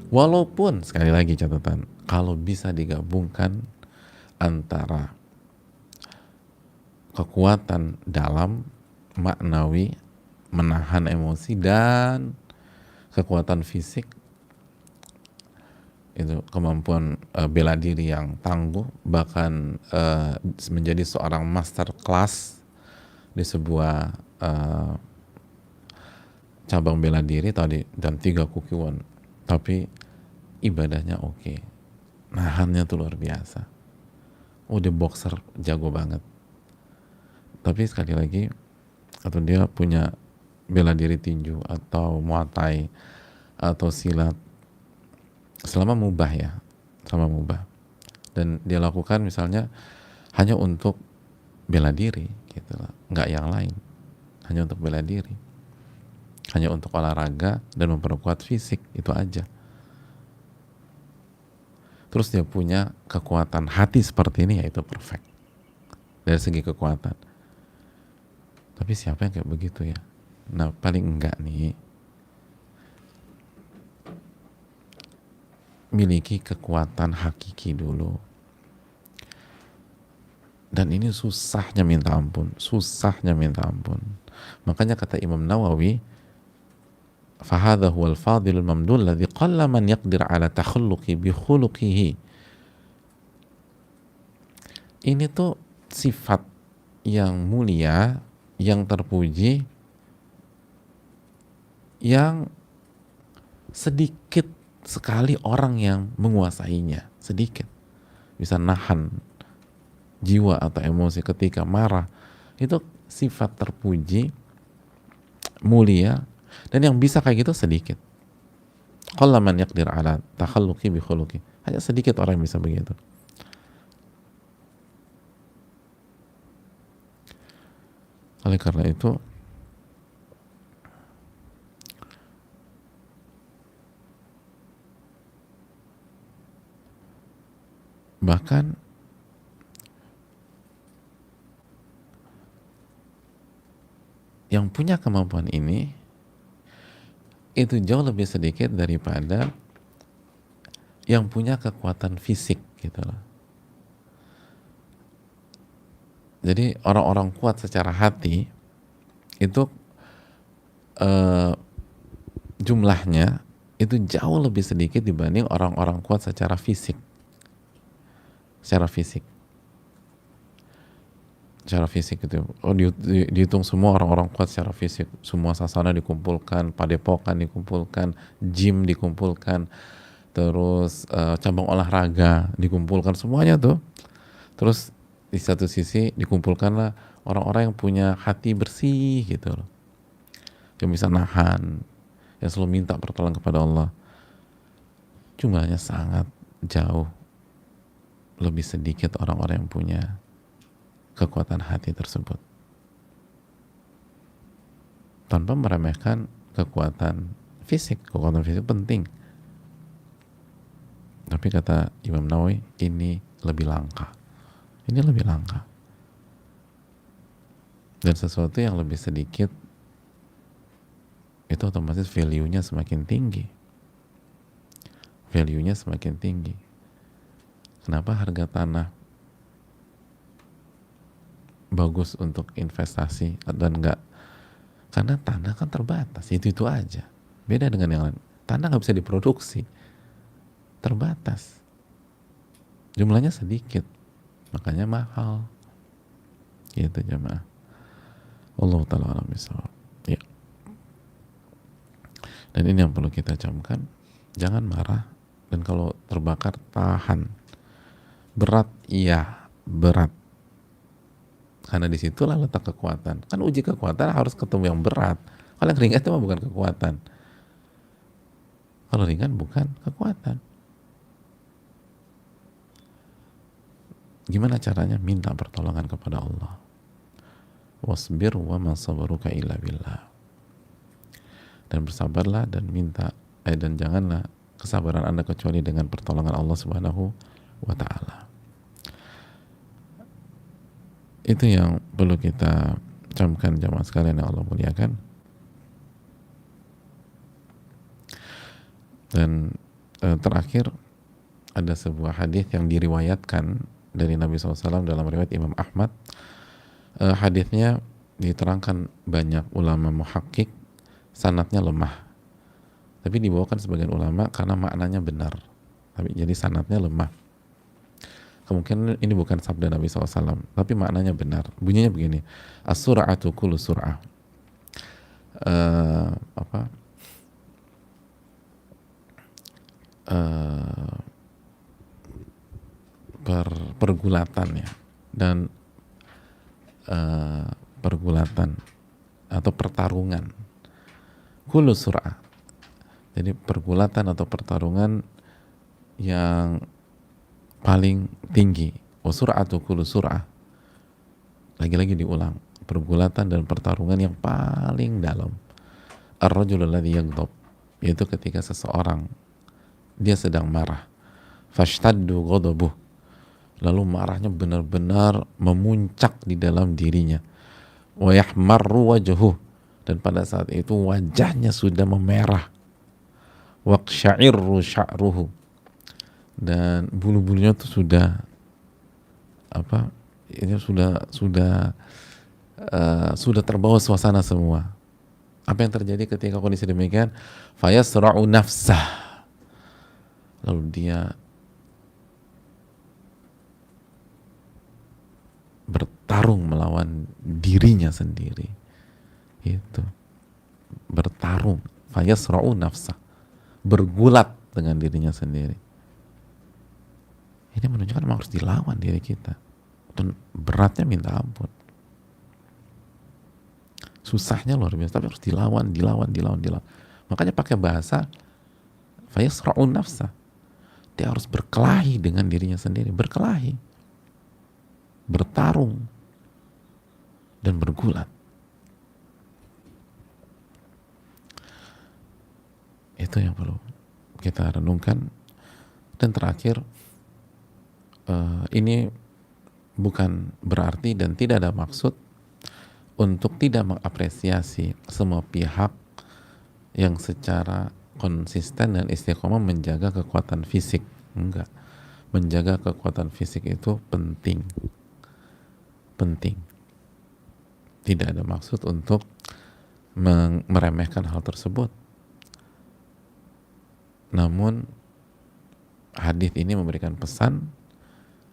Walaupun, sekali lagi catatan, kalau bisa digabungkan antara kekuatan dalam, maknawi, menahan emosi, dan kekuatan fisik, itu kemampuan bela diri yang tangguh, bahkan menjadi seorang master class di sebuah cabang bela diri tadi, dan 3 kukiwon, tapi ibadahnya oke, nahannya tuh luar biasa. Dia boxer jago banget, tapi sekali lagi, atau dia punya bela diri tinju atau muay thai atau silat, selama mubah ya, selama mubah, dan dia lakukan misalnya hanya untuk bela diri gitu lah, nggak yang lain, hanya untuk bela diri, hanya untuk olahraga dan memperkuat fisik, itu aja. Terus dia punya kekuatan hati seperti ini, ya itu perfect dari segi kekuatan. Tapi siapa yang kayak begitu ya? Nah, paling enggak nih, miliki kekuatan hakiki dulu. Dan ini susahnya minta ampun, susahnya minta ampun. Makanya kata Imam Nawawi, فَهَذَا هُوَ الْفَاضِلُ الْمَمْدُولُ الَّذِي قَلَّ مَنْ يَقْدِرْ عَلَى تَخَلُّقِ بِخُلُقِهِ. Ini tuh sifat yang mulia, yang terpuji, yang sedikit sekali orang yang menguasainya, sedikit. Bisa nahan jiwa atau emosi ketika marah. Itu sifat terpuji, mulia, dan yang bisa kayak gitu sedikit. Qalla man yaqdir ala takhalluqi bi khuluqi. Hanya sedikit orang yang bisa begitu. Oleh karena itu, bahkan yang punya kemampuan ini itu jauh lebih sedikit daripada yang punya kekuatan fisik gitu loh. Jadi orang-orang kuat secara hati itu jumlahnya itu jauh lebih sedikit dibanding orang-orang kuat secara fisik. Secara fisik itu, dihitung semua orang-orang kuat secara fisik, semua sasana dikumpulkan, padepokan dikumpulkan, gym dikumpulkan, terus cabang olahraga dikumpulkan, semuanya tuh. Terus di satu sisi dikumpulkanlah orang-orang yang punya hati bersih gitu loh, yang bisa nahan, yang selalu minta pertolongan kepada Allah. Jumlahnya sangat jauh lebih sedikit orang-orang yang punya kekuatan hati tersebut, tanpa meremehkan kekuatan fisik. Kekuatan fisik penting, tapi kata Imam Nawawi, ini lebih langka, ini lebih langka. Dan sesuatu yang lebih sedikit itu otomatis value-nya semakin tinggi, value-nya semakin tinggi. Kenapa harga tanah bagus untuk investasi dan enggak? Karena tanah kan terbatas, itu aja. Beda dengan yang lain, tanah nggak bisa diproduksi, terbatas, jumlahnya sedikit, makanya mahal gitu jemaah. Allah ta'ala alam bisawab. Ya. Dan ini yang perlu kita camkan, jangan marah, dan kalau terbakar tahan. Berat, iya berat, karena disitulah letak kekuatan. Kan uji kekuatan harus ketemu yang berat. Kalau yang ringan itu mah bukan kekuatan. Kalau ringan bukan kekuatan. Gimana caranya? Minta pertolongan kepada Allah. Wasbir wa ma sabruka illa billah. dan bersabarlah dan dan janganlah kesabaran Anda kecuali dengan pertolongan Allah Subhanahu wa taala. Itu yang perlu kita camkan jamaah sekalian yang Allah muliakan. Dan terakhir ada sebuah hadis yang diriwayatkan dari Nabi SAW dalam riwayat Imam Ahmad. Hadisnya diterangkan banyak ulama muhakkik, sanadnya lemah. Tapi dibawakan sebagian ulama karena maknanya benar. Tapi jadi sanadnya lemah. Kemungkinan ini bukan sabda Nabi SAW, tapi maknanya benar. Bunyinya begini: as-sur'atu kullu sur'ah. Pergulatan ya, dan pergulatan atau pertarungan. Kullu sur'ah. Jadi pergulatan atau pertarungan yang paling tinggi. Wa sur'atu kullu sur'ah. Lagi-lagi diulang, pergulatan dan pertarungan yang paling dalam. Ar-rajul alladhi yaghdab, yaitu ketika seseorang dia sedang marah. Fashtaddu ghadabuh, lalu marahnya benar-benar memuncak di dalam dirinya. Wa yahmarru wajhuh, dan pada saat itu wajahnya sudah memerah. Waqsha'irru sya'ruhu, dan bulu-bulunya itu sudah ini sudah terbawa suasana semua. Apa yang terjadi ketika kondisi demikian? Fayasra'u nafsah, lalu dia bertarung melawan dirinya sendiri. Itu bertarung, fayasra'u nafsah, bergulat dengan dirinya sendiri. Ini menunjukkan memang harus dilawan diri kita, dan beratnya minta ampun, susahnya luar biasa, tapi harus dilawan. Makanya pakai bahasa fayasra'u nafsah, dia harus berkelahi dengan dirinya sendiri, berkelahi, bertarung, dan bergulat. Itu yang perlu kita renungkan. Dan terakhir, ini bukan berarti dan tidak ada maksud untuk tidak mengapresiasi semua pihak yang secara konsisten dan istiqomah menjaga kekuatan fisik. Enggak. Menjaga kekuatan fisik itu penting. Tidak ada maksud untuk meremehkan hal tersebut. Namun hadis ini memberikan pesan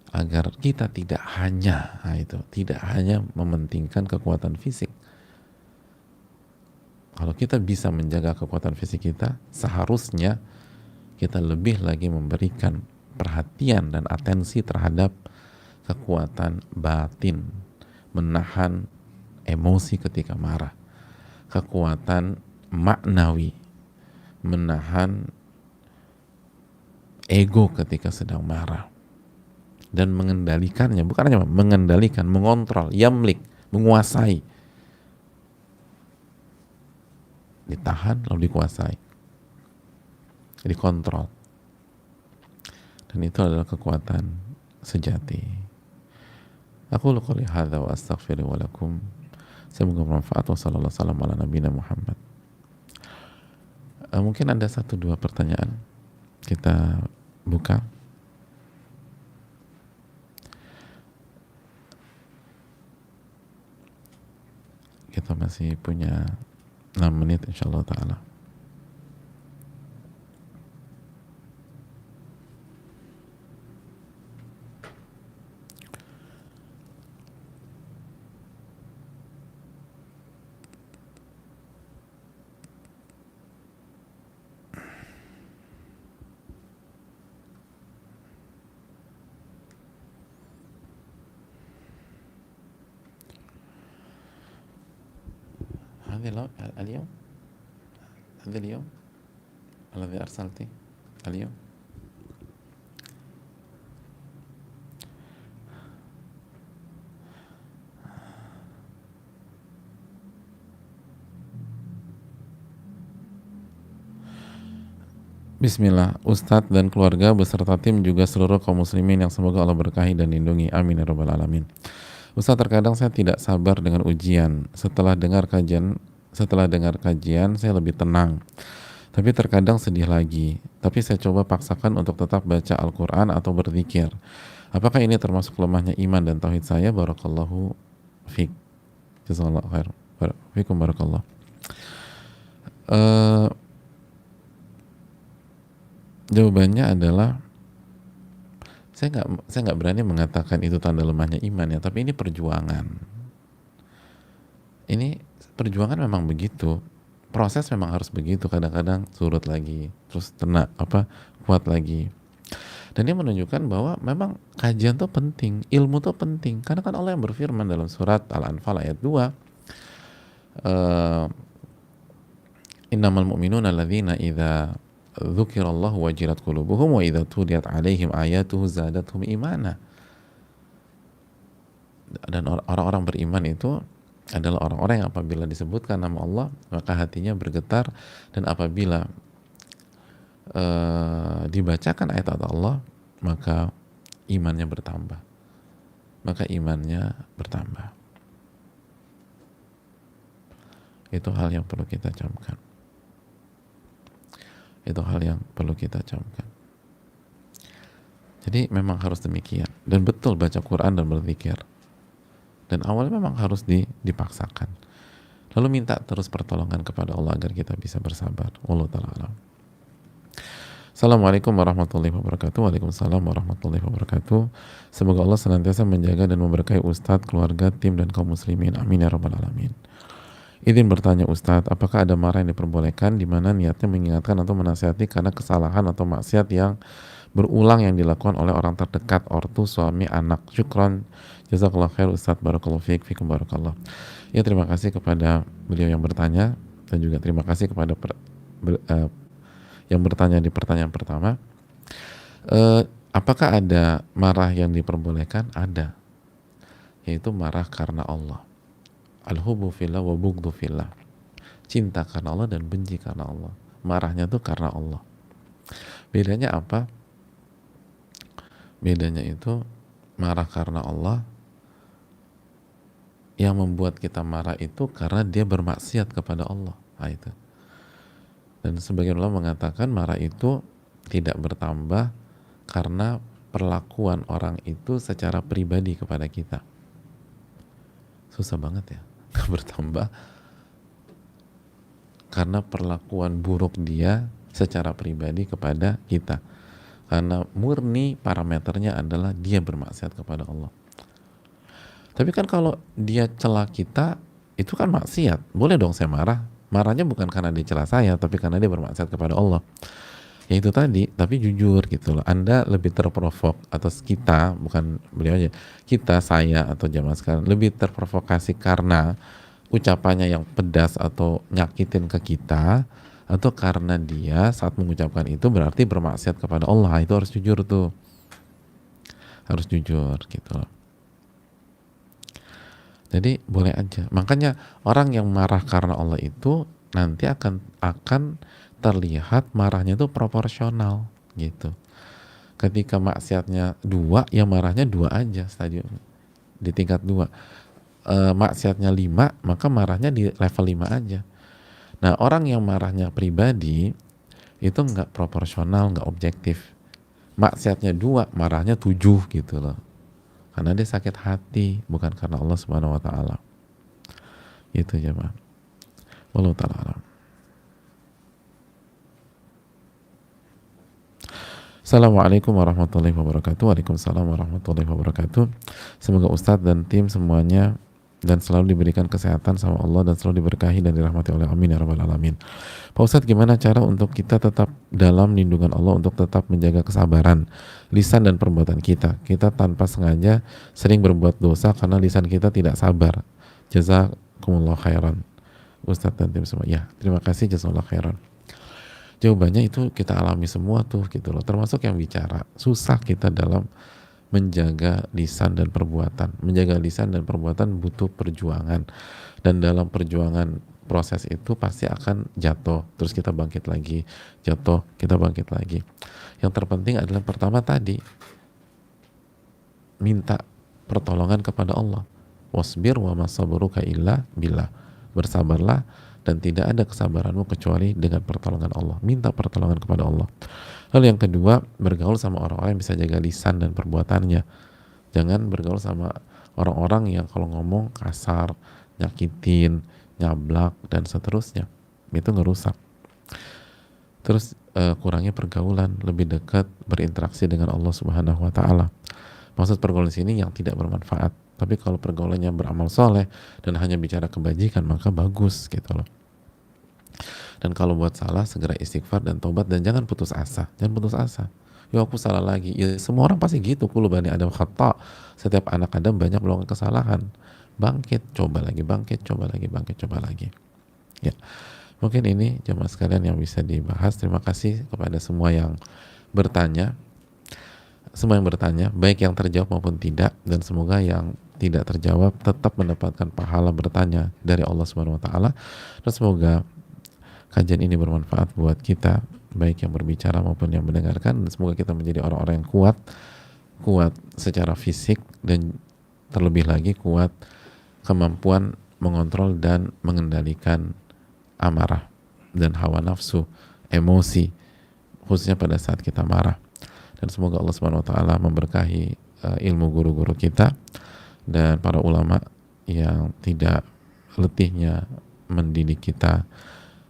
agar kita tidak hanya mementingkan kekuatan fisik. Kalau kita bisa menjaga kekuatan fisik kita, seharusnya kita lebih lagi memberikan perhatian dan atensi terhadap kekuatan batin, menahan emosi ketika marah, kekuatan maknawi, menahan ego ketika sedang marah, dan mengendalikannya. Bukan hanya mengendalikan, mengontrol, yamlik, menguasai. Ditahan lalu dikuasai, dikontrol. Dan itu adalah kekuatan sejati. Aku qouli hadza wa astaghfiru wa lakum. Semoga bermanfaat. Wassallallahu ala nabiyina Muhammad. Mungkin ada 1-2 pertanyaan, kita buka. Kita masih punya 6 menit insyaallah ta'ala. اليوم هذا اليوم الذي أرسلته اليوم. Bismillah, Ustadz dan keluarga beserta tim juga seluruh kaum muslimin yang semoga Allah berkahi dan lindungi. Amin ya rabbal alamin. Ustadz, terkadang saya tidak sabar dengan ujian. Setelah dengar kajian saya lebih tenang. Tapi terkadang sedih lagi. Tapi saya coba paksakan untuk tetap baca Al-Quran atau berzikir. Apakah ini termasuk lemahnya iman dan tauhid saya? Barakallahu fiik. Jazakallahu khair. Fiikum barakallah. Jawabannya adalah saya nggak berani mengatakan itu tanda lemahnya iman ya, tapi ini perjuangan. Ini perjuangan memang begitu. Proses memang harus begitu, kadang-kadang surut lagi, terus kuat lagi. Dan ini menunjukkan bahwa memang kajian tuh penting, ilmu tuh penting. Karena kan Allah yang berfirman dalam surat Al-Anfal ayat 2, innamal mu'minuna alladzina idza dzukirallahu wajilat qulubuhum wa idza tuliyat alaihim ayatuhu zadatuhum imana. Dan orang-orang beriman itu adalah orang-orang yang apabila disebutkan nama Allah maka hatinya bergetar, dan apabila dibacakan ayat Allah maka imannya bertambah. Itu hal yang perlu kita camkan. Jadi memang harus demikian, dan betul baca Quran dan berzikir. Dan awalnya memang harus dipaksakan. Lalu minta terus pertolongan kepada Allah agar kita bisa bersabar. Wallahu ta'ala alam. Assalamualaikum warahmatullahi wabarakatuh. Waalaikumsalam warahmatullahi wabarakatuh. Semoga Allah senantiasa menjaga dan memberkahi Ustadz, keluarga, tim, dan kaum muslimin. Amin ya rabbal alamin. Izin bertanya Ustadz, apakah ada marah yang diperbolehkan di mana niatnya mengingatkan atau menasihati karena kesalahan atau maksiat yang berulang yang dilakukan oleh orang terdekat, ortu, suami, anak? Syukran. Jazakallah khair Ustadz, barakallahu fiikum barakallah. Ya, terima kasih kepada beliau yang bertanya, dan juga terima kasih kepada yang bertanya di pertanyaan pertama. Apakah ada marah yang diperbolehkan? Ada, yaitu marah karena Allah. Al-hubbu fillah wa bughdhu fillah. Cinta karena Allah dan benci karena Allah. Marahnya tuh karena Allah. Bedanya apa? Bedanya itu marah karena Allah, yang membuat kita marah itu karena dia bermaksiat kepada Allah. Nah, itu. Dan sebagian ulama mengatakan marah itu tidak bertambah karena perlakuan orang itu secara pribadi kepada kita. Susah banget ya, nggak bertambah karena perlakuan buruk dia secara pribadi kepada kita. Karena murni parameternya adalah dia bermaksiat kepada Allah. Tapi kan kalau dia celah kita, itu kan maksiat. Boleh dong saya marah. Marahnya bukan karena dia celah saya, tapi karena dia bermaksiat kepada Allah. Ya itu tadi, tapi jujur gitu loh. Anda lebih terprovok, atau kita, bukan beliau aja, kita, saya, atau jamaah sekarang, lebih terprovokasi karena ucapannya yang pedas atau nyakitin ke kita, atau karena dia saat mengucapkan itu berarti bermaksiat kepada Allah. Itu harus jujur tuh. Harus jujur gitu loh. Jadi boleh aja. Makanya orang yang marah karena Allah itu nanti akan terlihat marahnya itu proporsional gitu. Ketika maksiatnya 2, ya marahnya 2 aja stadium di tingkat 2. Maksiatnya 5, maka marahnya di level 5 aja. Nah, orang yang marahnya pribadi itu nggak proporsional, nggak objektif. Maksiatnya 2, marahnya 7 gitu loh. Karena dia sakit hati, bukan karena Allah Subhanahu wa ta'ala. Itu jemaah. Wallahu ta'ala alam. Assalamualaikum warahmatullahi wabarakatuh. Waalaikumsalam warahmatullahi wabarakatuh. Semoga Ustadz dan tim semuanya dan selalu diberikan kesehatan sama Allah, dan selalu diberkahi dan dirahmati oleh amin ya rabbal alamin. Pak Ustadz, gimana cara untuk kita tetap dalam lindungan Allah, untuk tetap menjaga kesabaran lisan dan perbuatan kita? Kita tanpa sengaja sering berbuat dosa karena lisan kita tidak sabar. Jazakumullah khairan Ustadz dan tim semua. Ya, terima kasih, jazakumullah khairan. Jawabannya itu kita alami semua tuh gitu loh, termasuk yang bicara. Susah kita dalam menjaga lisan dan perbuatan. Menjaga lisan dan perbuatan butuh perjuangan, dan dalam perjuangan proses itu pasti akan jatuh, terus kita bangkit lagi, jatuh, kita bangkit lagi. Yang terpenting adalah pertama tadi, minta pertolongan kepada Allah. Wasbir wa ma sabruka illa billah. Bersabarlah dan tidak ada kesabaranmu kecuali dengan pertolongan Allah. Minta pertolongan kepada Allah. Lalu yang kedua, bergaul sama orang-orang yang bisa jaga lisan dan perbuatannya. Jangan bergaul sama orang-orang yang kalau ngomong kasar, nyakitin, nyablak, dan seterusnya. Itu ngerusak. Terus kurangnya pergaulan, lebih dekat berinteraksi dengan Allah Subhanahu wa Ta'ala. Maksud pergaulan sini yang tidak bermanfaat. Tapi kalau pergaulannya beramal soleh dan hanya bicara kebajikan, maka bagus gitu loh. Dan kalau buat salah, segera istighfar dan tobat, dan jangan putus asa. Jangan putus asa. Ya aku salah lagi. Ya semua orang pasti gitu. Kullu bani Adam khata'. Setiap anak Adam banyak melakukan kesalahan. Bangkit, coba lagi, bangkit, coba lagi, bangkit, coba lagi. Ya. Mungkin ini jemaah sekalian yang bisa dibahas. Terima kasih kepada semua yang bertanya. Semua yang bertanya, baik yang terjawab maupun tidak, dan semoga yang tidak terjawab tetap mendapatkan pahala bertanya dari Allah Subhanahu wa Ta'ala. Dan semoga kajian ini bermanfaat buat kita, baik yang berbicara maupun yang mendengarkan, dan semoga kita menjadi orang-orang yang kuat secara fisik, dan terlebih lagi kuat kemampuan mengontrol dan mengendalikan amarah dan hawa nafsu, emosi, khususnya pada saat kita marah. Dan semoga Allah Subhanahu wa Ta'ala memberkahi ilmu guru-guru kita dan para ulama yang tidak letihnya mendidik kita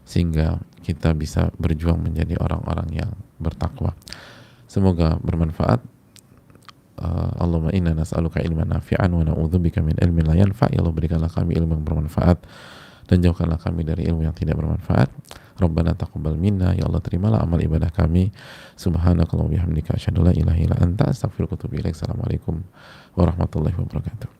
sehingga kita bisa berjuang menjadi orang-orang yang bertakwa. Semoga bermanfaat. Allahumma inna nas'aluka ilman nafi'an wa na'udzubika min ilmin la yanfa'. Ya Allah, berikanlah kami ilmu yang bermanfaat dan jauhkanlah kami dari ilmu yang tidak bermanfaat. Rabbana taqabbal minna, ya Allah terimalah amal ibadah kami. Subhanakallahumma wa bihamdika asyhadu an la ilaha illa anta astaghfiruka wa atubu ilaik. Assalamualaikum warahmatullahi wabarakatuh.